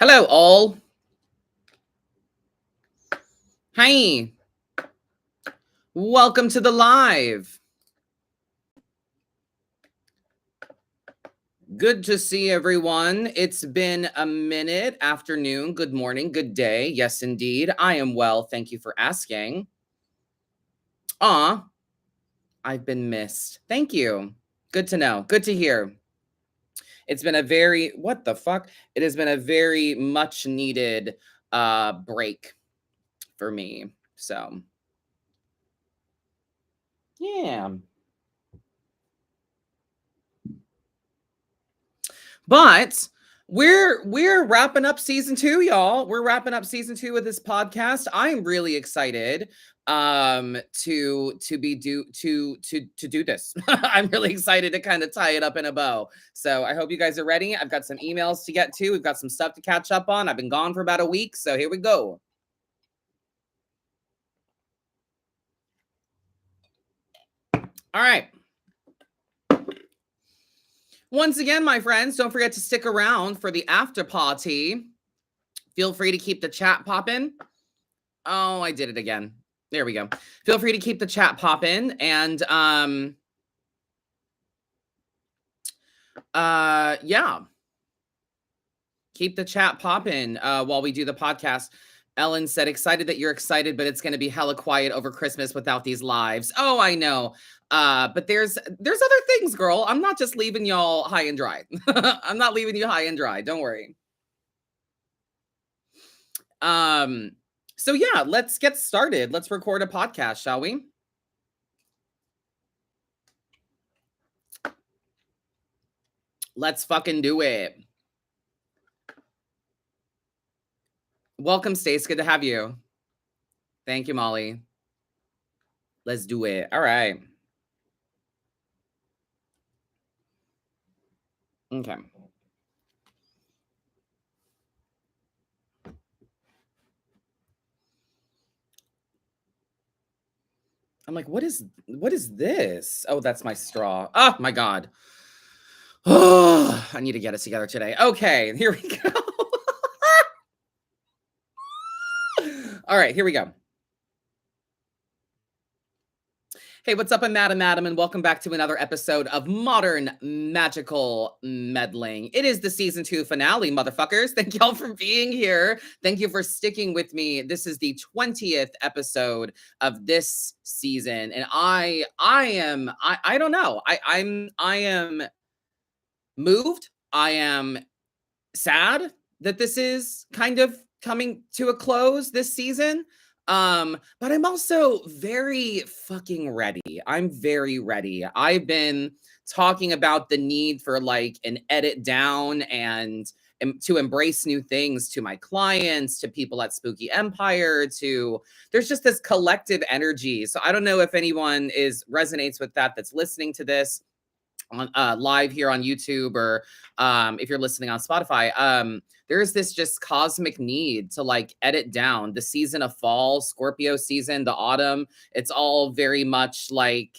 Hello, all. Hi. Welcome to the live. Good to see everyone. It's been a minute. Afternoon, good morning, good day. Yes, indeed. I am well. Thank you for asking. I've been missed. Thank you. Good to know. Good to hear. It's been a very, what the fuck? It has been a very much needed break for me. So, yeah. But we're wrapping up season 2, y'all. We're wrapping up season 2 of this podcast. I'm really excited to do this. I'm really excited to kind of tie it up in a bow. So I hope you guys are ready. I've got some emails to get to. We've got some stuff to catch up on. I've been gone for about a week, so here we go. All right. Once again, my friends, don't forget to stick around for the after party. Feel free to keep the chat popping. Oh, I did it again. There we go. Feel free to keep the chat popping and yeah. Keep the chat popping while we do the podcast. Ellen said, excited that you're excited, but it's going to be hella quiet over Christmas without these lives. Oh, I know. But there's other things, girl. I'm not just leaving y'all high and dry. I'm not leaving you high and dry. Don't worry. So yeah, let's get started. Let's record a podcast, shall we? Let's fucking do it. Welcome, Stace. Good to have you. Thank you, Molly. Let's do it. All right. Okay. I'm like, what is this? Oh, that's my straw. Oh my God. Oh, I need to get it together today. Okay, here we go. All right, here we go. Hey, what's up? I'm Madam, and welcome back to another episode of Modern Magical Meddling. It is the season 2 finale, motherfuckers. Thank y'all for being here. Thank you for sticking with me. This is the 20th episode of this season, and I don't know. I am moved. I am sad that this is kind of coming to a close this season. But I'm also very fucking ready. I'm very ready. I've been talking about the need for like an edit down and to embrace new things to my clients, to people at Spooky Empire, to there's just this collective energy. So I don't know if anyone resonates with that that's listening to this on live here on YouTube or if you're listening on Spotify. There's this just cosmic need to like edit down the season of fall, Scorpio season, the autumn. It's all very much like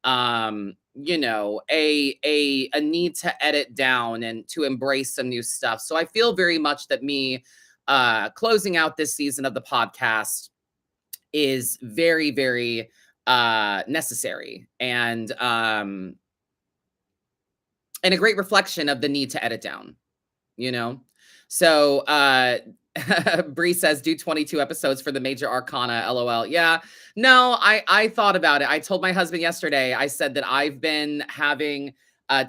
you know, a need to edit down and to embrace some new stuff. So I feel very much that me closing out this season of the podcast is very, very necessary and a great reflection of the need to edit down, you know? So, Bree says, do 22 episodes for the major arcana, LOL. Yeah, no, I thought about it. I told my husband yesterday, I said that I've been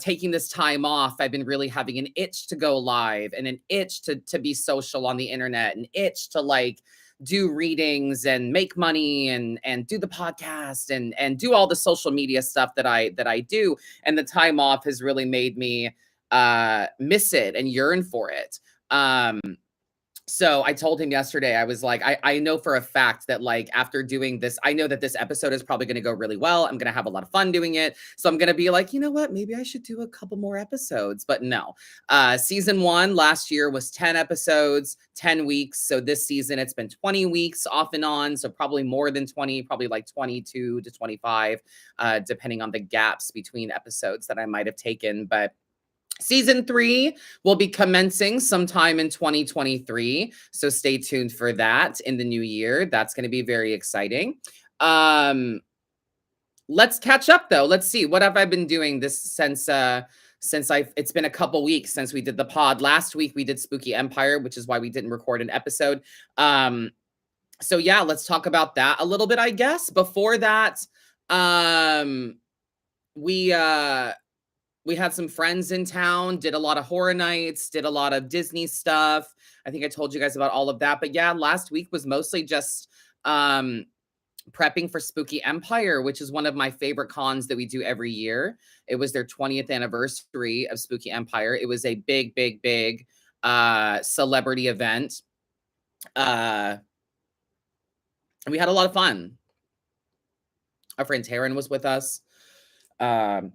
taking this time off. I've been really having an itch to go live and an itch to be social on the internet, an itch to like do readings and make money and do the podcast and do all the social media stuff that I do. And the time off has really made me miss it and yearn for it. So I told him yesterday, I was like, I know for a fact that like after doing this, I know that this episode is probably going to go really well. I'm going to have a lot of fun doing it. So I'm going to be like, you know what, maybe I should do a couple more episodes, but no. Season 1 last year was 10 episodes, 10 weeks. So this season it's been 20 weeks off and on. So probably more than 20, probably like 22 to 25, depending on the gaps between episodes that I might have taken. But Season 3 will be commencing sometime in 2023, so stay tuned for that in the new year. That's gonna be very exciting. Um, let's catch up though. Let's see, what have I been doing this since I've it's been a couple weeks since we did the pod. Last week we did Spooky Empire, which is why we didn't record an episode. Um, so yeah, let's talk about that a little bit, I guess. Before that, um, we uh we had some friends in town, did a lot of horror nights, did a lot of Disney stuff. I think I told you guys about all of that. But yeah, last week was mostly just um prepping for Spooky Empire, which is one of my favorite cons that we do every year. It was their 20th anniversary of Spooky Empire. It was a big, big, big celebrity event. And we had a lot of fun. Our friend Taryn was with us, um,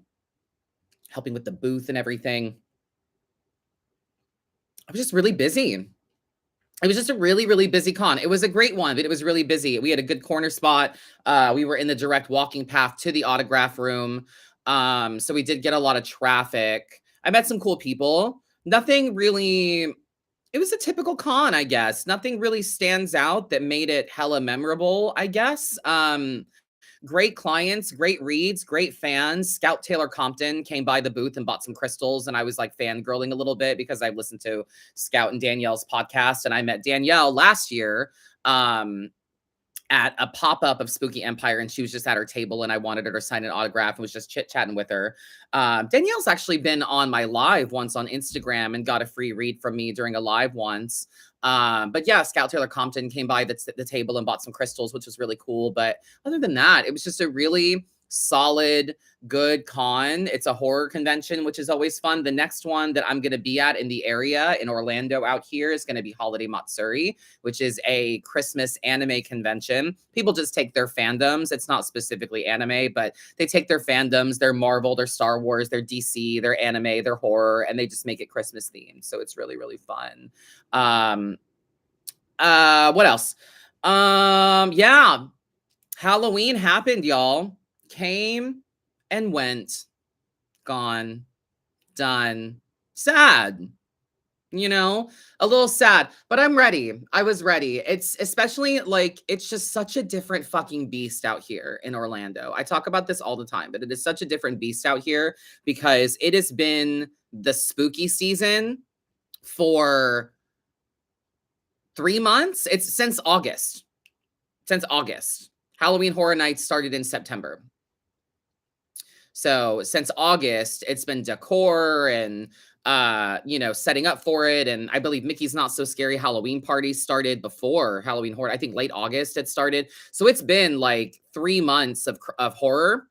helping with the booth and everything. I was just really busy. It was just a really, really busy con. It was a great one, but it was really busy. We had a good corner spot. We were in the direct walking path to the autograph room. So we did get a lot of traffic. I met some cool people. Nothing really, it was a typical con, I guess. Nothing really stands out that made it hella memorable, I guess. Great clients, great reads, great fans. Scout Taylor Compton came by the booth and bought some crystals, and I was like fangirling a little bit because I listened to Scout and Danielle's podcast, and I met Danielle last year at a pop-up of Spooky Empire, and she was just at her table, and I wanted her to sign an autograph and was just chit-chatting with her. Danielle's actually been on my live once on Instagram and got a free read from me during a live once. But yeah, Scout Taylor Compton came by the table and bought some crystals, which was really cool. But other than that, it was just a really solid, good con. It's a horror convention, which is always fun. The next one that I'm going to be at in the area in Orlando out here is going to be Holiday Matsuri, which is a Christmas anime convention. People just take their fandoms. It's not specifically anime, but they take their fandoms, their Marvel, their Star Wars, their DC, their anime, their horror, and they just make it Christmas themed. So it's really, really fun. What else? Yeah, Halloween happened, y'all. Came and went, gone, done. Sad, a little sad, but I'm ready. I was ready. It's especially like, it's just such a different fucking beast out here in Orlando. I talk about this all the time, but it is such a different beast out here because it has been the spooky season for 3 months. It's since August. Halloween Horror Nights started in September. So since August, it's been decor and setting up for it. And I believe Mickey's Not So Scary Halloween party started before Halloween Horror. I think late August it started. So it's been like 3 months of horror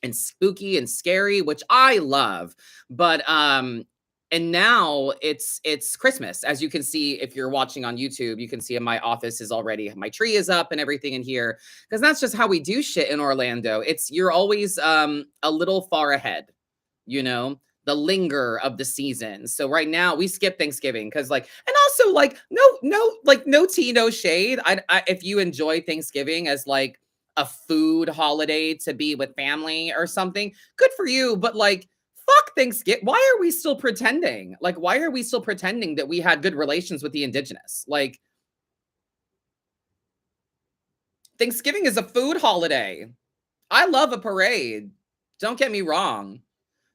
and spooky and scary, which I love. But and now it's Christmas. As you can see, if you're watching on YouTube, you can see in my office is already, my tree is up and everything in here, because that's just how we do shit in Orlando. You're always a little far ahead, the linger of the season. So right now we skip Thanksgiving because and also no tea, no shade. If you enjoy Thanksgiving as like a food holiday to be with family or something, good for you. But fuck Thanksgiving. Why are we still pretending? Why are we still pretending that we had good relations with the indigenous? Thanksgiving is a food holiday. I love a parade. Don't get me wrong.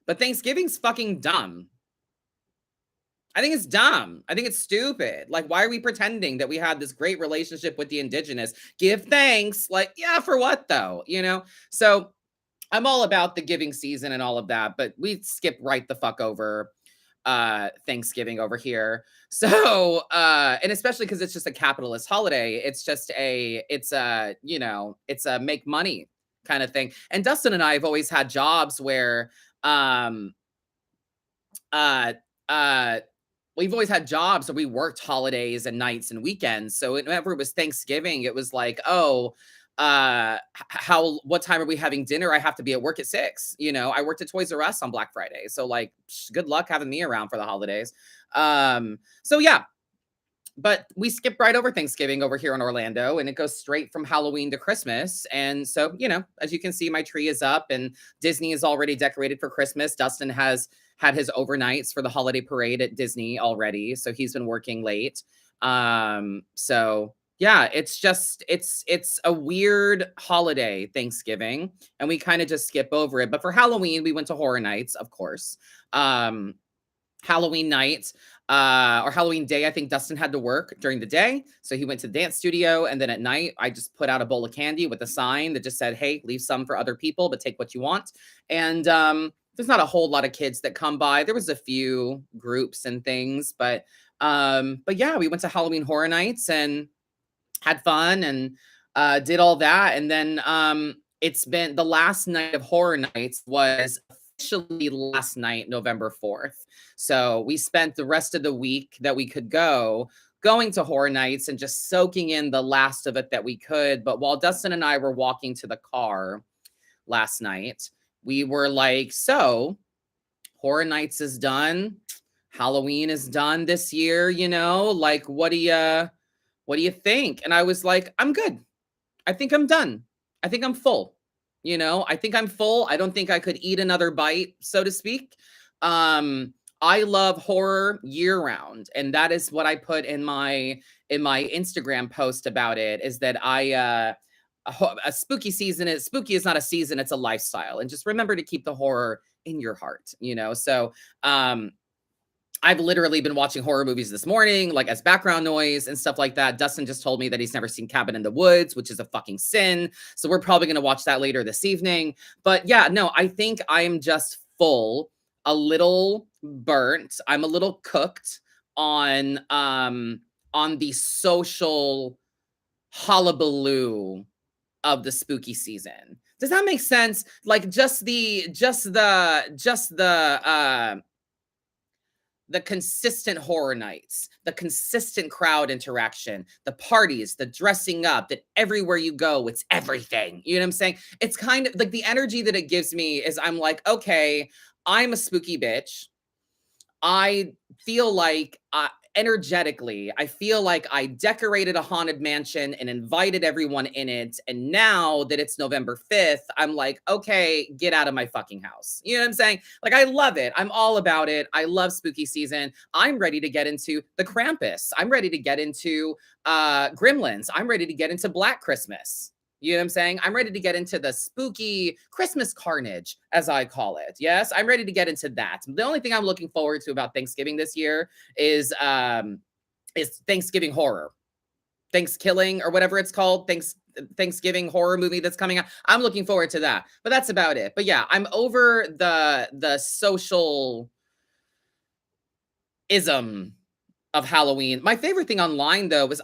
But Thanksgiving's fucking dumb. I think it's dumb. I think it's stupid. Why are we pretending that we had this great relationship with the indigenous? Give thanks. Yeah, for what though? So I'm all about the giving season and all of that, but we skip right the fuck over Thanksgiving over here. So and especially because it's just a capitalist holiday. It's a make money kind of thing. And Dustin and I have always had jobs where we've always had jobs where we worked holidays and nights and weekends. So whenever it was Thanksgiving, it was like, oh, what time are we having dinner? I have to be at work at 6. I worked at Toys R Us on Black Friday. So good luck having me around for the holidays. So yeah, but we skip right over Thanksgiving over here in Orlando, and it goes straight from Halloween to Christmas. And so, as you can see, my tree is up and Disney is already decorated for Christmas. Dustin has had his overnights for the holiday parade at Disney already, so he's been working late. So yeah, it's a weird holiday, Thanksgiving, and we kind of just skip over it. But for Halloween, we went to Horror Nights, of course. Um, Halloween night, or Halloween day, I think Dustin had to work during the day. So he went to the dance studio. And then at night, I just put out a bowl of candy with a sign that just said, hey, leave some for other people, but take what you want. And there's not a whole lot of kids that come by. There was a few groups and things, but yeah, we went to Halloween Horror Nights and had fun and did all that. And then it's been the last night of Horror Nights was officially last night, November 4th. So we spent the rest of the week that we could going to Horror Nights and just soaking in the last of it that we could. But while Dustin and I were walking to the car last night, we were like, so Horror Nights is done. Halloween is done this year, like, what do you think? And I was like, I'm good. I think I'm done. I think I'm full. I think I'm full. I don't think I could eat another bite, so to speak. I love horror year round, and that is what I put in my Instagram post about it, is that a spooky is not a season, it's a lifestyle. And just remember to keep the horror in your heart, So I've literally been watching horror movies this morning, like as background noise and stuff like that. Dustin just told me that he's never seen Cabin in the Woods, which is a fucking sin. So we're probably going to watch that later this evening. But yeah, no, I think I'm just full, a little burnt. I'm a little cooked on the social hullabaloo of the spooky season. Does that make sense? Like the consistent horror nights, the consistent crowd interaction, the parties, the dressing up, that everywhere you go, it's everything. You know what I'm saying? It's kind of like the energy that it gives me is I'm like, okay, I'm a spooky bitch. I feel like energetically, I feel like I decorated a haunted mansion and invited everyone in it. And now that it's November 5th, I'm like, okay, get out of my fucking house. You know what I'm saying? Like, I love it. I'm all about it. I love spooky season. I'm ready to get into the Krampus. I'm ready to get into Gremlins. I'm ready to get into Black Christmas. You know what I'm saying? I'm ready to get into the spooky Christmas carnage, as I call it. Yes, I'm ready to get into that. The only thing I'm looking forward to about Thanksgiving this year is Thanksgiving horror, Thanksgiving or whatever it's called, Thanksgiving horror movie that's coming out. I'm looking forward to that. But that's about it. But yeah, I'm over the social ism of Halloween. My favorite thing online though was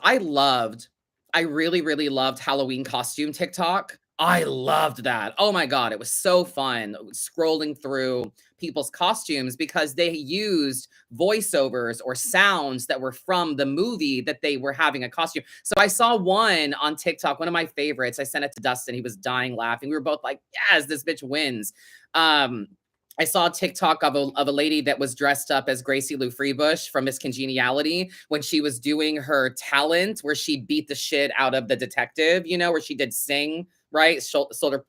I really, really loved Halloween costume TikTok. I loved that. Oh my God, it was so fun scrolling through people's costumes because they used voiceovers or sounds that were from the movie that they were having a costume. So I saw one on TikTok, one of my favorites. I sent it to Dustin. He was dying laughing. We were both like, yes, this bitch wins. I saw a TikTok of a lady that was dressed up as Gracie Lou Freebush from Miss Congeniality when she was doing her talent where she beat the shit out of the detective, where she did sing, right? Shoulder,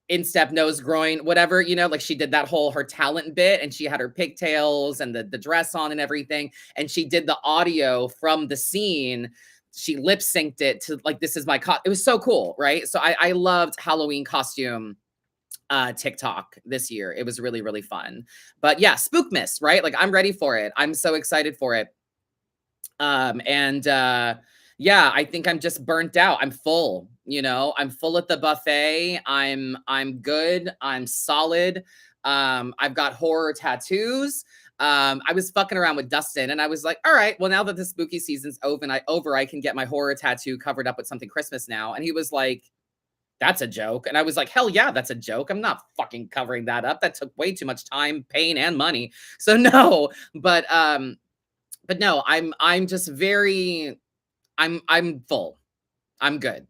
instep, nose, groin, whatever, like she did that whole her talent bit, and she had her pigtails and the dress on and everything. And she did the audio from the scene. She lip synced it to like, this is my it was so cool, right? So I loved Halloween costume TikTok this year. It was really, really fun. But yeah, Spookmas, right? Like, I'm ready for it. I'm so excited for it. And yeah, I think I'm just burnt out. I'm full, I'm full at the buffet. I'm good. I'm solid. I've got horror tattoos. I was fucking around with Dustin and I was like, all right, well, now that the spooky season's over, I can get my horror tattoo covered up with something Christmas now. And he was like, that's a joke. And I was like, hell yeah, that's a joke. I'm not fucking covering that up. That took way too much time, pain, and money. So no, but no, I'm just I'm full. I'm good.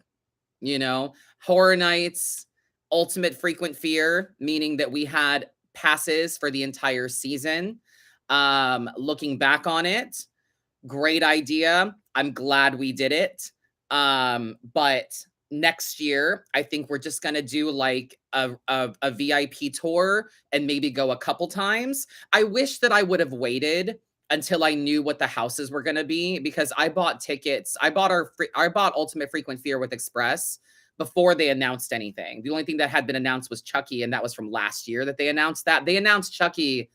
Horror nights, ultimate frequent fear, meaning that we had passes for the entire season. Looking back on it, great idea. I'm glad we did it. But next year, I think we're just gonna do like a VIP tour and maybe go a couple times. I wish that I would have waited until I knew what the houses were gonna be, because I bought tickets. I bought Ultimate Frequent Fear with Express before they announced anything. The only thing that had been announced was Chucky, and that was from last year that they announced that. They announced Chucky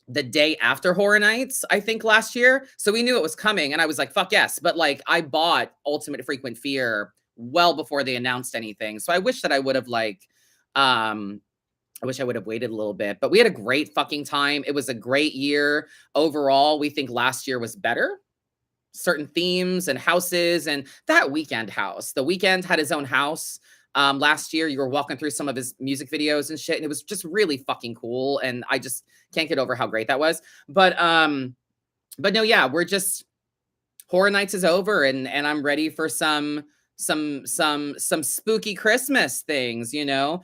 the day after Horror Nights, I think last year. So we knew it was coming, and I was like, fuck yes. But like, I bought Ultimate Frequent Fear well before they announced anything. So I wish that I would have I wish I would have waited a little bit, but we had a great fucking time. It was a great year overall. We think last year was better. Certain themes and houses, and that Weekend house. The Weekend had his own house. Last year, you were walking through some of his music videos and shit, and it was just really fucking cool. And I just can't get over how great that was. But no, yeah, we're just Horror Nights is over, and I'm ready for some spooky Christmas things, you know.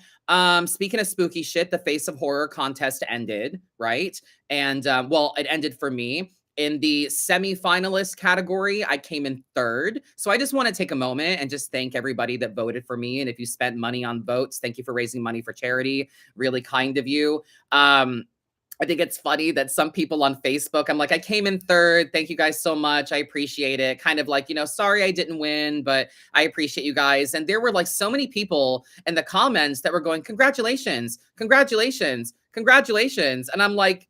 Speaking of spooky shit, the Face of Horror contest ended, right? And well, it ended for me. In the semi-finalist category, I came in third. So I just want to take a moment and just thank everybody that voted for me. And if you spent money on votes, thank you for raising money for charity. Really kind of you. I think it's funny that some people on Facebook, I'm like, I came in third. Thank you guys so much. I appreciate it. Kind of like, you know, sorry I didn't win, but I appreciate you guys. And there were like so many people in the comments that were going, congratulations, congratulations, congratulations. And I'm like,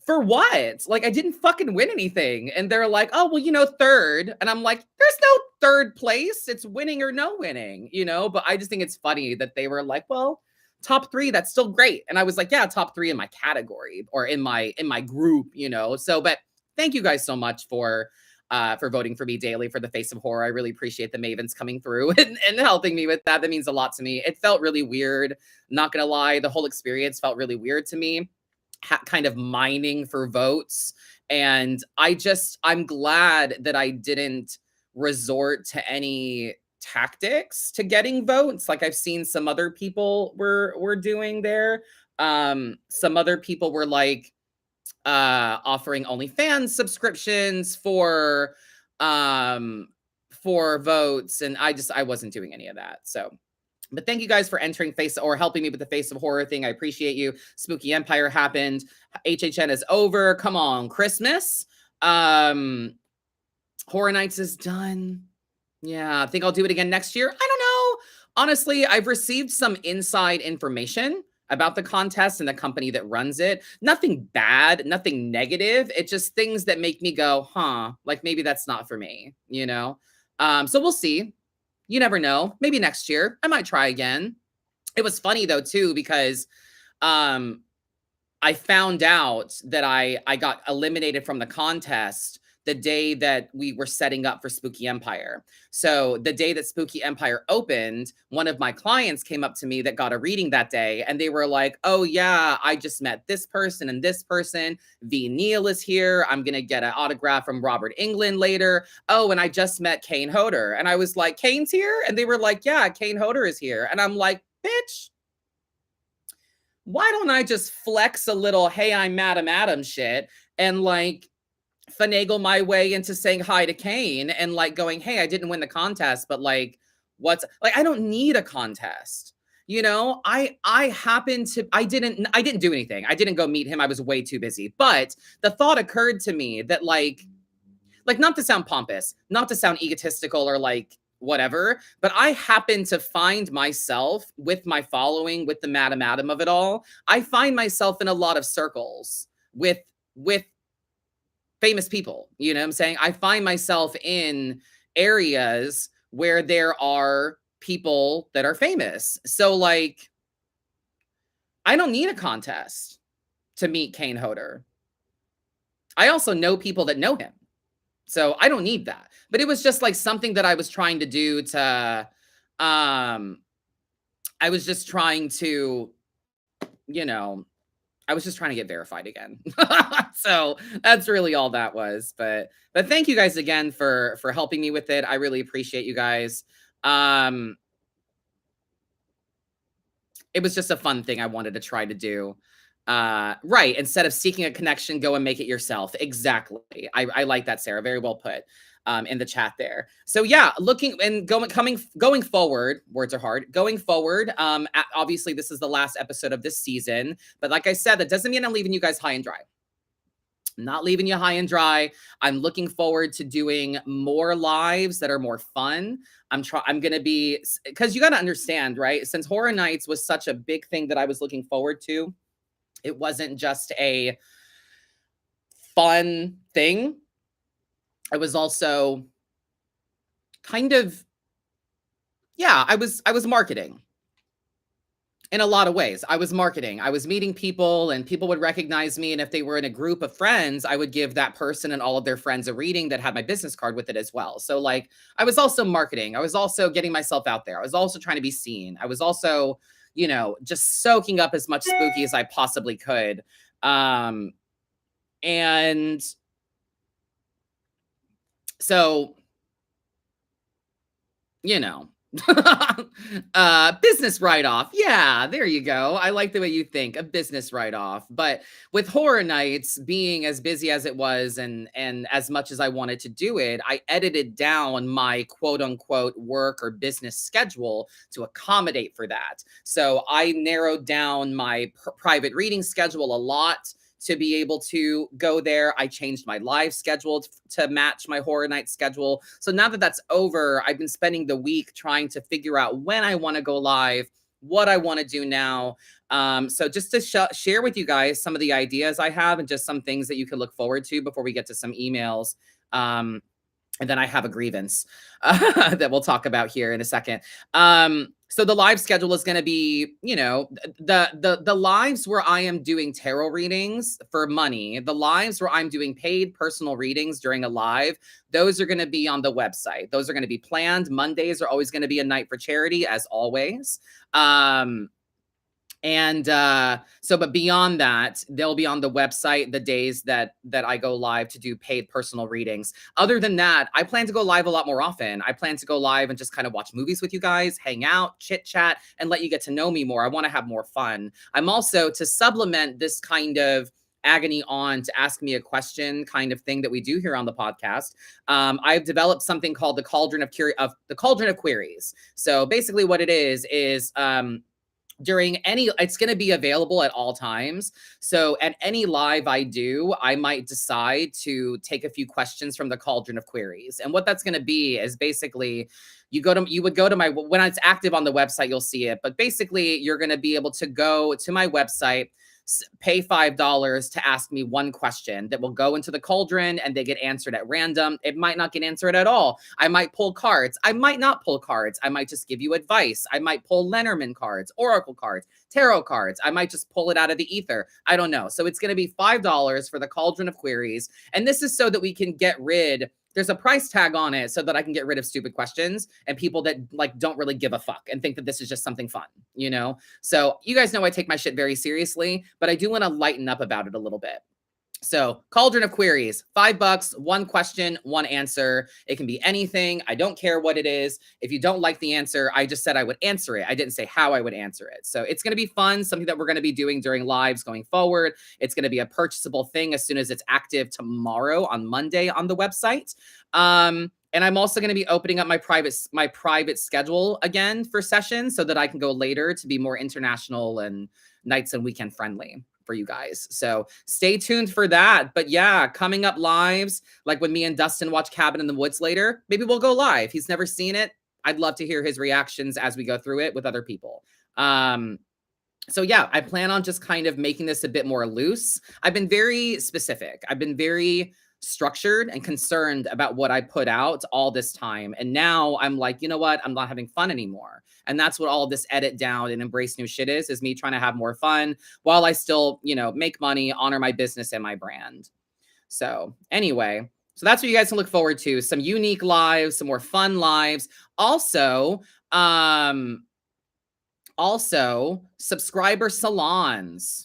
for what? Like, I didn't fucking win anything. And they're like, oh, well, you know, third. And I'm like, there's no third place. It's winning or no winning, you know? But I just think it's funny that they were like, well, top three, that's still great. And I was like, yeah, top three in my category or in my group, you know? So, but thank you guys so much for voting for me daily for the Face of Horror. I really appreciate the Mavens coming through and helping me with that. That means a lot to me. It felt really weird. Not gonna lie, the whole experience felt really weird to me. Kind of mining for votes. And I'm glad that I didn't resort to any tactics to votes like I've seen some other people were doing there. Some other people were like offering OnlyFans subscriptions for votes, and I wasn't doing any of that. So but thank you guys for entering Face or helping me with the Face of Horror thing. I appreciate you. Spooky Empire happened. HHN is over. Come on, Christmas. Horror Nights is done. Yeah, I think I'll do it again next year. I don't know. Honestly, I've received some inside information about the contest and the company that runs it. Nothing bad, nothing negative. It's just things that make me go, huh, like maybe that's not for me, you know? So we'll see. You never know. Maybe next year I might try again. It was funny though too, because I found out that I got eliminated from the contest the day that we were setting up for Spooky Empire. So the day that Spooky Empire opened, one of my clients came up to me that got a reading that day, and they were like, oh yeah, I just met this person and this person. V. Neal is here. I'm going to get an autograph from Robert Englund later. Oh, and I just met Kane Hodder. And I was like, Kane's here? And they were like, yeah, Kane Hodder is here. And I'm like, bitch, why don't I just flex a little, hey, I'm Madam Adam shit, and like finagle my way into saying hi to Kane and like going, hey, I didn't win the contest, but like, what's like, I don't need a contest. You know, I didn't do anything. I didn't go meet him. I was way too busy. But the thought occurred to me that like not to sound pompous, not to sound egotistical or like whatever, but I happen to find myself with my following, with the Madam Adam of it all. I find myself in a lot of circles with famous people, you know what I'm saying? I find myself in areas where there are people that are famous. So like, I don't need a contest to meet Kane Hodder. I also know people that know him. So I don't need that. But it was just like something that I was trying to do to, I was just trying to, you know, I was just trying to get verified again. So that's really all that was. But thank you guys again for helping me with it. I really appreciate you guys. It was just a fun thing I wanted to try to do. Right. Instead of seeking a connection, go and make it yourself. Exactly. I like that, Sarah. Very well put in the chat there. So yeah, going forward, words are hard. Going forward, obviously this is the last episode of this season, but like I said, that doesn't mean I'm leaving you guys high and dry. Not leaving you high and dry. I'm looking forward to doing more lives that are more fun. I'm going to be, because you got to understand, right? Since Horror Nights was such a big thing that I was looking forward to, it wasn't just a fun thing. It was also kind of, yeah, I was marketing. In a lot of ways, I was marketing. I was meeting people and people would recognize me. And if they were in a group of friends, I would give that person and all of their friends a reading that had my business card with it as well. So like, I was also marketing. I was also getting myself out there. I was also trying to be seen. I was also, just soaking up as much spooky as I possibly could. And so, business write-off. Yeah, there you go. I like the way you think, a business write-off. But with Horror Nights being as busy as it was and as much as I wanted to do it, I edited down my quote unquote work or business schedule to accommodate for that. So I narrowed down my private reading schedule a lot to be able to go there. I changed my live schedule to match my Horror Night schedule. So now that that's over, I've been spending the week trying to figure out when I want to go live, what I want to do now. So just to share with you guys some of the ideas I have and just some things that you can look forward to before we get to some emails. And then I have a grievance that we'll talk about here in a second. So the live schedule is going to be, the lives where I am doing tarot readings for money, the lives where I'm doing paid personal readings during a live, those are going to be on the website. Those are going to be planned. Mondays are always going to be a night for charity, as always. But beyond that, they'll be on the website the days that I go live to do paid personal readings. Other than that, I plan to go live a lot more often. I plan to go live and just kind of watch movies with you guys, hang out, chit chat, and let you get to know me more. I want to have more fun. I'm also, to supplement this kind of agony on to ask me a question kind of thing that we do here on the podcast, I've developed something called the Cauldron of Queries. So basically what it is it's going to be available at all times. So at any live I do, I might decide to take a few questions from the Cauldron of Queries. And what that's going to be is basically you would go to my, when it's active on the website, you'll see it. But basically you're going to be able to go to my website, pay $5 to ask me one question that will go into the cauldron and they get answered at random. It might not get answered at all. I might pull cards. I might not pull cards. I might just give you advice. I might pull Lenormand cards, Oracle cards, tarot cards. I might just pull it out of the ether. I don't know. So it's going to be $5 for the Cauldron of Queries. And this is so that we can get rid, there's a price tag on it so that I can get rid of stupid questions and people that like don't really give a fuck and think that this is just something fun, So you guys know I take my shit very seriously, but I do want to lighten up about it a little bit. So Cauldron of Queries, $5, one question, one answer. It can be anything. I don't care what it is. If you don't like the answer, I just said I would answer it. I didn't say how I would answer it. So it's going to be fun, something that we're going to be doing during lives going forward. It's going to be a purchasable thing as soon as it's active tomorrow on Monday on the website. And I'm also going to be opening up my private schedule again for sessions so that I can go later to be more international and nights and weekend friendly for you guys. So stay tuned for that. But yeah, coming up lives, like when me and Dustin watch Cabin in the Woods later, maybe we'll go live. He's never seen it. I'd love to hear his reactions as we go through it with other people. So yeah, I plan on just kind of making this a bit more loose. I've been very specific. I've been very structured and concerned about what I put out all this time. And now I'm like, you know what? I'm not having fun anymore. And that's what all this edit down and embrace new shit is me trying to have more fun while I still, make money, honor my business and my brand. So anyway, so that's what you guys can look forward to. Some unique lives, some more fun lives. Also, subscriber salons.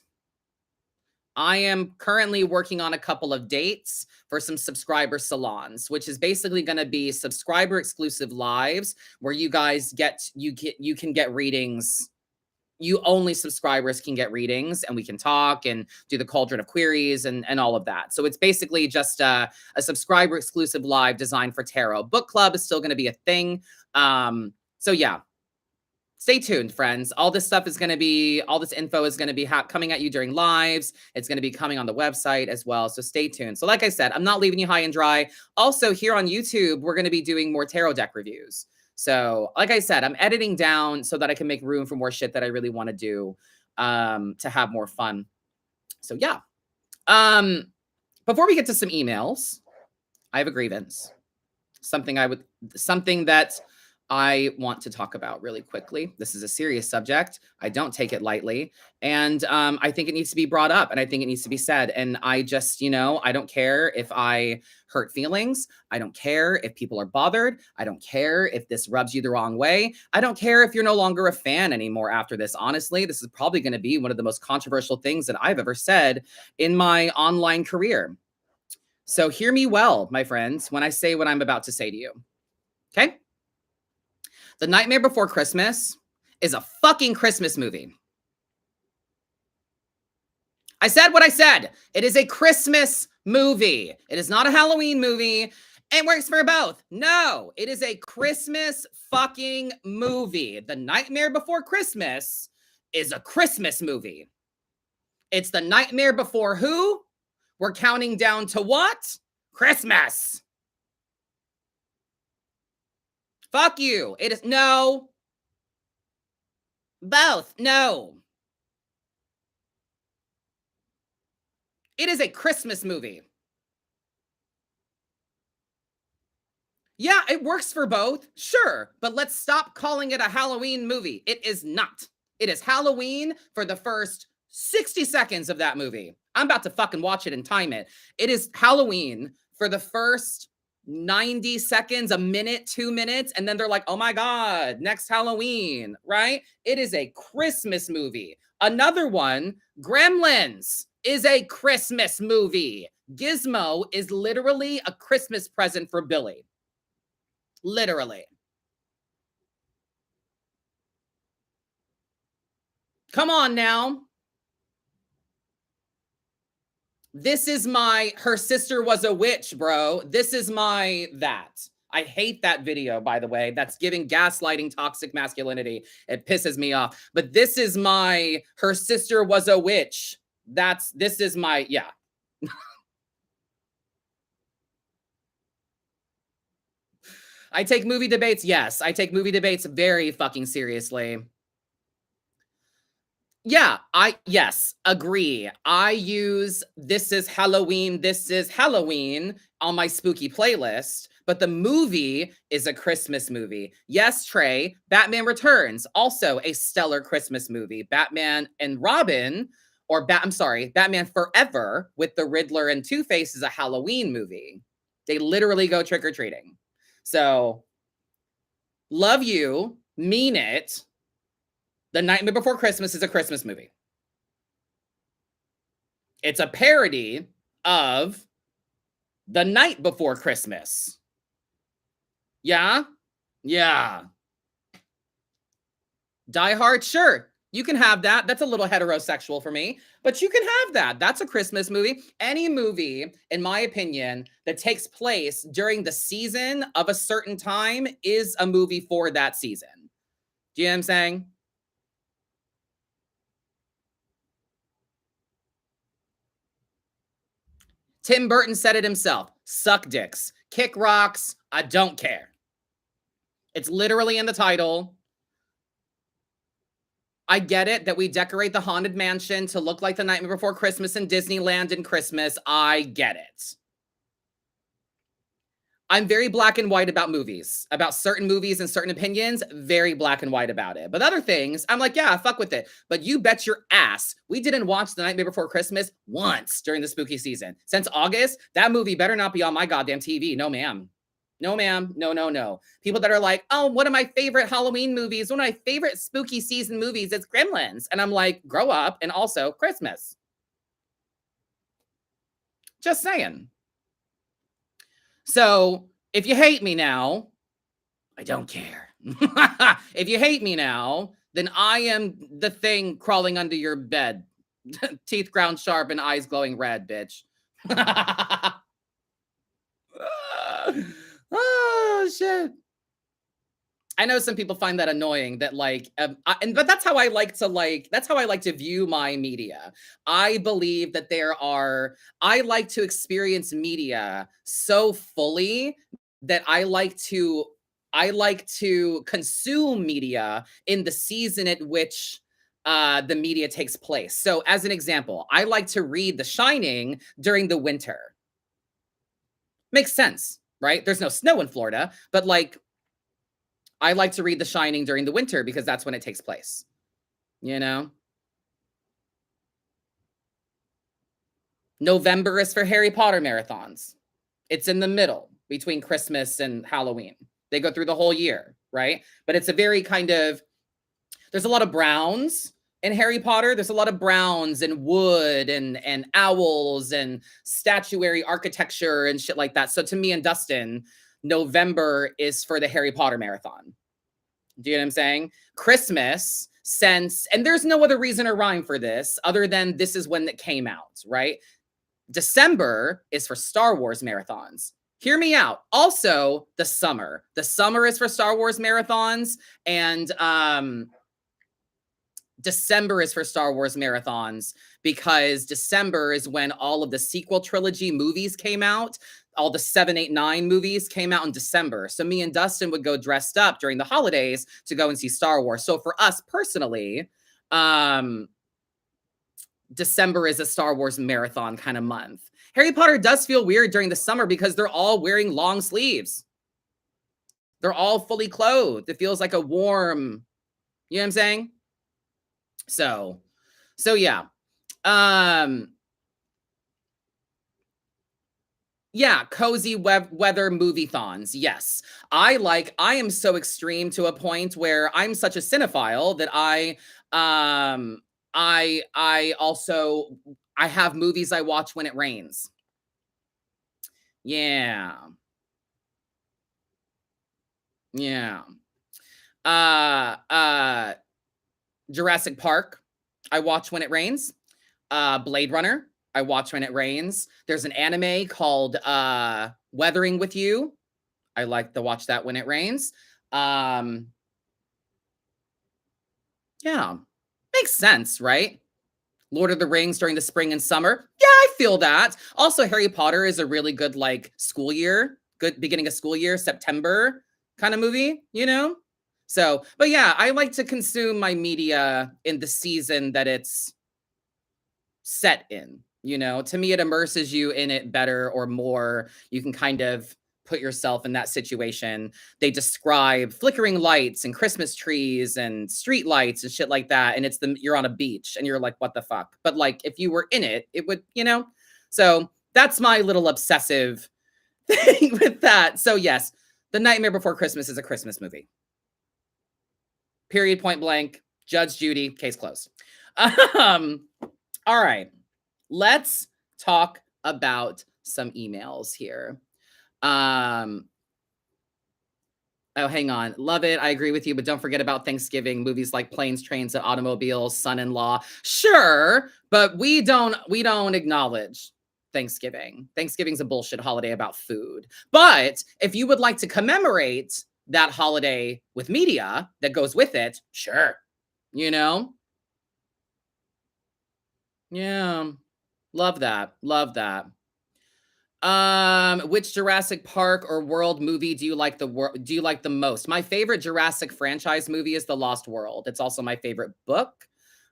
I am currently working on a couple of dates for some subscriber salons, which is basically going to be subscriber exclusive lives where you guys you can get readings, only subscribers can get readings, and we can talk and do the cauldron of queries and all of that. So it's basically just a subscriber exclusive live designed for tarot. Book club is still going to be a thing. So yeah, stay tuned, friends. All this stuff is going to be, all this info is going to be coming at you during lives. It's going to be coming on the website as well. So stay tuned. So like I said, I'm not leaving you high and dry. Also here on YouTube, we're going to be doing more tarot deck reviews. So like I said, I'm editing down so that I can make room for more shit that I really want to do to have more fun. So yeah. Before we get to some emails, I have a grievance. Something that I want to talk about really quickly. This is a serious subject. I don't take it lightly. And I think it needs to be brought up, and I think it needs to be said. And I just, I don't care if I hurt feelings. I don't care if people are bothered. I don't care if this rubs you the wrong way. I don't care if you're no longer a fan anymore after this. Honestly, this is probably going to be one of the most controversial things that I've ever said in my online career. So hear me well, my friends, when I say what I'm about to say to you. Okay? The Nightmare Before Christmas is a fucking Christmas movie. I said what I said. It is a Christmas movie. It is not a Halloween movie. It works for both. No, it is a Christmas fucking movie. The Nightmare Before Christmas is a Christmas movie. It's the Nightmare Before who? We're counting down to what? Christmas. Fuck you. It is no. Both. No. It is a Christmas movie. Yeah, it works for both. Sure. But let's stop calling it a Halloween movie. It is not. It is Halloween for the first 60 seconds of that movie. I'm about to fucking watch it and time it. It is Halloween for the first 90 seconds, a minute, 2 minutes, and then they're like, oh my God, next Halloween, right? It is a Christmas movie. Another one, Gremlins, is a Christmas movie. Gizmo is literally a Christmas present for Billy. Literally. Come on now. This is my, her sister was a witch, bro. This is my, that. I hate that video, by the way. That's giving gaslighting toxic masculinity. It pisses me off. But this is my, her sister was a witch. This is my, yeah. I take movie debates. Yes, I take movie debates very fucking seriously. Yeah, yes, agree. I use This Is Halloween on my spooky playlist, but the movie is a Christmas movie. Yes, Trey, Batman Returns, also a stellar Christmas movie. Batman and Robin, Batman Forever with the Riddler and Two-Face is a Halloween movie. They literally go trick-or-treating. So, love you, mean it. The Nightmare Before Christmas is a Christmas movie. It's a parody of The Night Before Christmas. Yeah? Yeah. Die Hard, sure. You can have that. That's a little heterosexual for me, but you can have that. That's a Christmas movie. Any movie, in my opinion, that takes place during the season of a certain time is a movie for that season. Do you know what I'm saying? Tim Burton said it himself. Suck dicks. Kick rocks. I don't care. It's literally in the title. I get it that we decorate the Haunted Mansion to look like The Nightmare Before Christmas in Disneyland in Christmas. I get it. I'm very black and white about movies, about certain movies and certain opinions, very black and white about it. But other things, I'm like, yeah, fuck with it. But you bet your ass we didn't watch The Nightmare Before Christmas once during the spooky season. Since August, that movie better not be on my goddamn TV. No, ma'am. No, ma'am. No, no, no. People that are like, oh, one of my favorite Halloween movies, one of my favorite spooky season movies is Gremlins. And I'm like, grow up, and also Christmas. Just saying. So if you hate me now, I don't care. If you hate me now, then I am the thing crawling under your bed. Teeth ground sharp and eyes glowing red, bitch. Oh, shit. I know some people find that annoying that but that's how I like to that's how I like to view my media. I believe that I like to experience media so fully that I like to consume media in the season at which the media takes place. So as an example, I like to read The Shining during the winter. Makes sense, right? There's no snow in Florida, but I like to read The Shining during the winter because that's when it takes place, you know? November is for Harry Potter marathons. It's in the middle between Christmas and Halloween. They go through the whole year, right? But it's a very there's a lot of browns in Harry Potter. There's a lot of browns and wood and owls and statuary architecture and shit like that. So to me and Dustin, November is for the Harry Potter marathon. Do you know what I'm saying? Christmas, and there's no other reason or rhyme for this other than this is when it came out, right? December is for Star Wars marathons. Hear me out. Also, the summer. The summer is for Star Wars marathons, and December is for Star Wars marathons because December is when all of the sequel trilogy movies came out. All the 7, 8, 9 movies came out in December. So me and Dustin would go dressed up during the holidays to go and see Star Wars. So for us personally, December is a Star Wars marathon kind of month. Harry Potter does feel weird during the summer because they're all wearing long sleeves. They're all fully clothed. It feels like a warm, you know what I'm saying? So yeah. Yeah, cozy weather movie-thons. Yes. I am so extreme to a point where I'm such a cinephile that I also I have movies I watch when it rains. Yeah. Yeah. Jurassic Park, I watch when it rains. Blade Runner, I watch when it rains. There's an anime called Weathering with You. I like to watch that when it rains. Yeah. Makes sense, right? Lord of the Rings during the spring and summer. Yeah, I feel that. Also, Harry Potter is a really good school year, good beginning of school year, September kind of movie, you know? So, but yeah, I like to consume my media in the season that it's set in, you know? To me, it immerses you in it better or more. You can kind of put yourself in that situation. They describe flickering lights and Christmas trees and street lights and shit like that. And you're on a beach and you're like, what the fuck? But if you were in it, it would, you know? So that's my little obsessive thing with that. So yes, The Nightmare Before Christmas is a Christmas movie. Period, point blank. Judge Judy, case closed. All right, let's talk about some emails here. Oh, hang on. Love it. I agree with you, but don't forget about Thanksgiving. Movies like Planes, Trains, and Automobiles, Son-in-Law. Sure, but we don't acknowledge Thanksgiving. Thanksgiving's a bullshit holiday about food. But if you would like to commemorate that holiday with media that goes with it, sure. You know? Yeah. Love that. Love that. Which Jurassic Park or World movie do you like the most? My favorite Jurassic franchise movie is The Lost World. It's also my favorite book.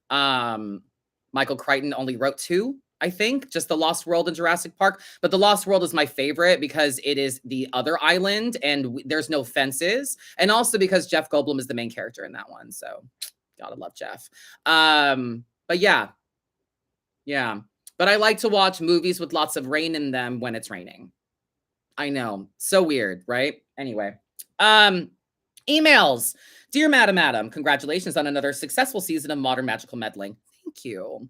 Michael Crichton only wrote 2, I think, just The Lost World and Jurassic Park. But The Lost World is my favorite because it is the other island and there's no fences. And also because Jeff Goldblum is the main character in that one. So gotta love Jeff. But yeah. Yeah. But I like to watch movies with lots of rain in them when it's raining. I know. So weird, right? Anyway. Emails. Dear Madam Adam, congratulations on another successful season of Modern Magical Meddling. Thank you.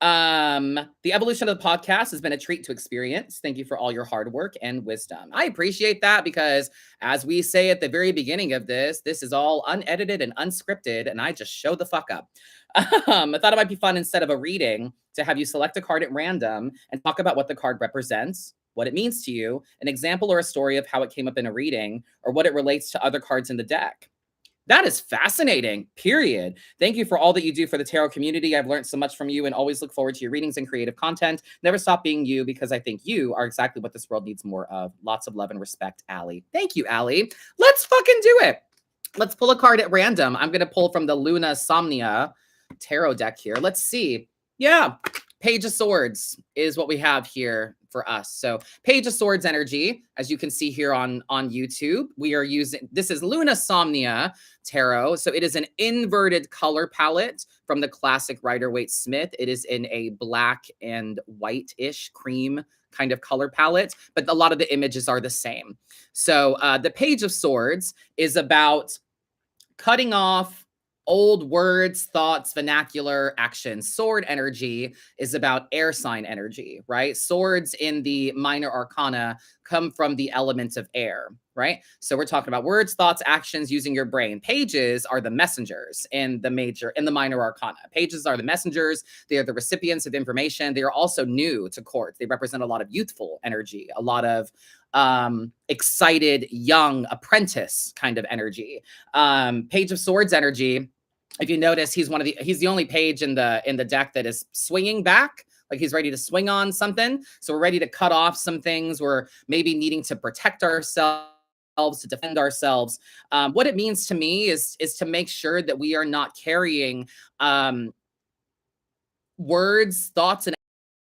The evolution of the podcast has been a treat to experience. Thank you for all your hard work and wisdom. I appreciate that because, as we say at the very beginning of this is all unedited and unscripted, and I just show the fuck up. I thought it might be fun instead of a reading to have you select a card at random and talk about what the card represents, what it means to you, an example or a story of how it came up in a reading, or what it relates to other cards in the deck. That is fascinating, period. Thank you for all that you do for the tarot community. I've learned so much from you and always look forward to your readings and creative content. Never stop being you because I think you are exactly what this world needs more of. Lots of love and respect, Allie. Thank you, Allie. Let's fucking do it. Let's pull a card at random. I'm going to pull from the Luna Somnia tarot deck here. Let's see. Yeah, Page of Swords is what we have here for us. So Page of Swords energy, as you can see here on YouTube, we are using, this is Luna Somnia tarot. So it is an inverted color palette from the classic Rider-Waite-Smith. It is in a black and white-ish cream kind of color palette, but a lot of the images are the same. So the Page of Swords is about cutting off old words, thoughts, vernacular, actions. Sword energy is about air sign energy, right? Swords in the minor arcana come from the elements of air, right? So we're talking about words, thoughts, actions using your brain. Pages are the messengers in the minor arcana. Pages are the messengers. They are the recipients of information. They are also new to court. They represent a lot of youthful energy, a lot of excited young apprentice kind of energy. Page of Swords energy, if you notice, he's the only page in the deck that is swinging back, like he's ready to swing on something. So we're ready to cut off some things. We're maybe needing to protect ourselves, to defend ourselves. What it means to me is to make sure that we are not carrying words, thoughts, and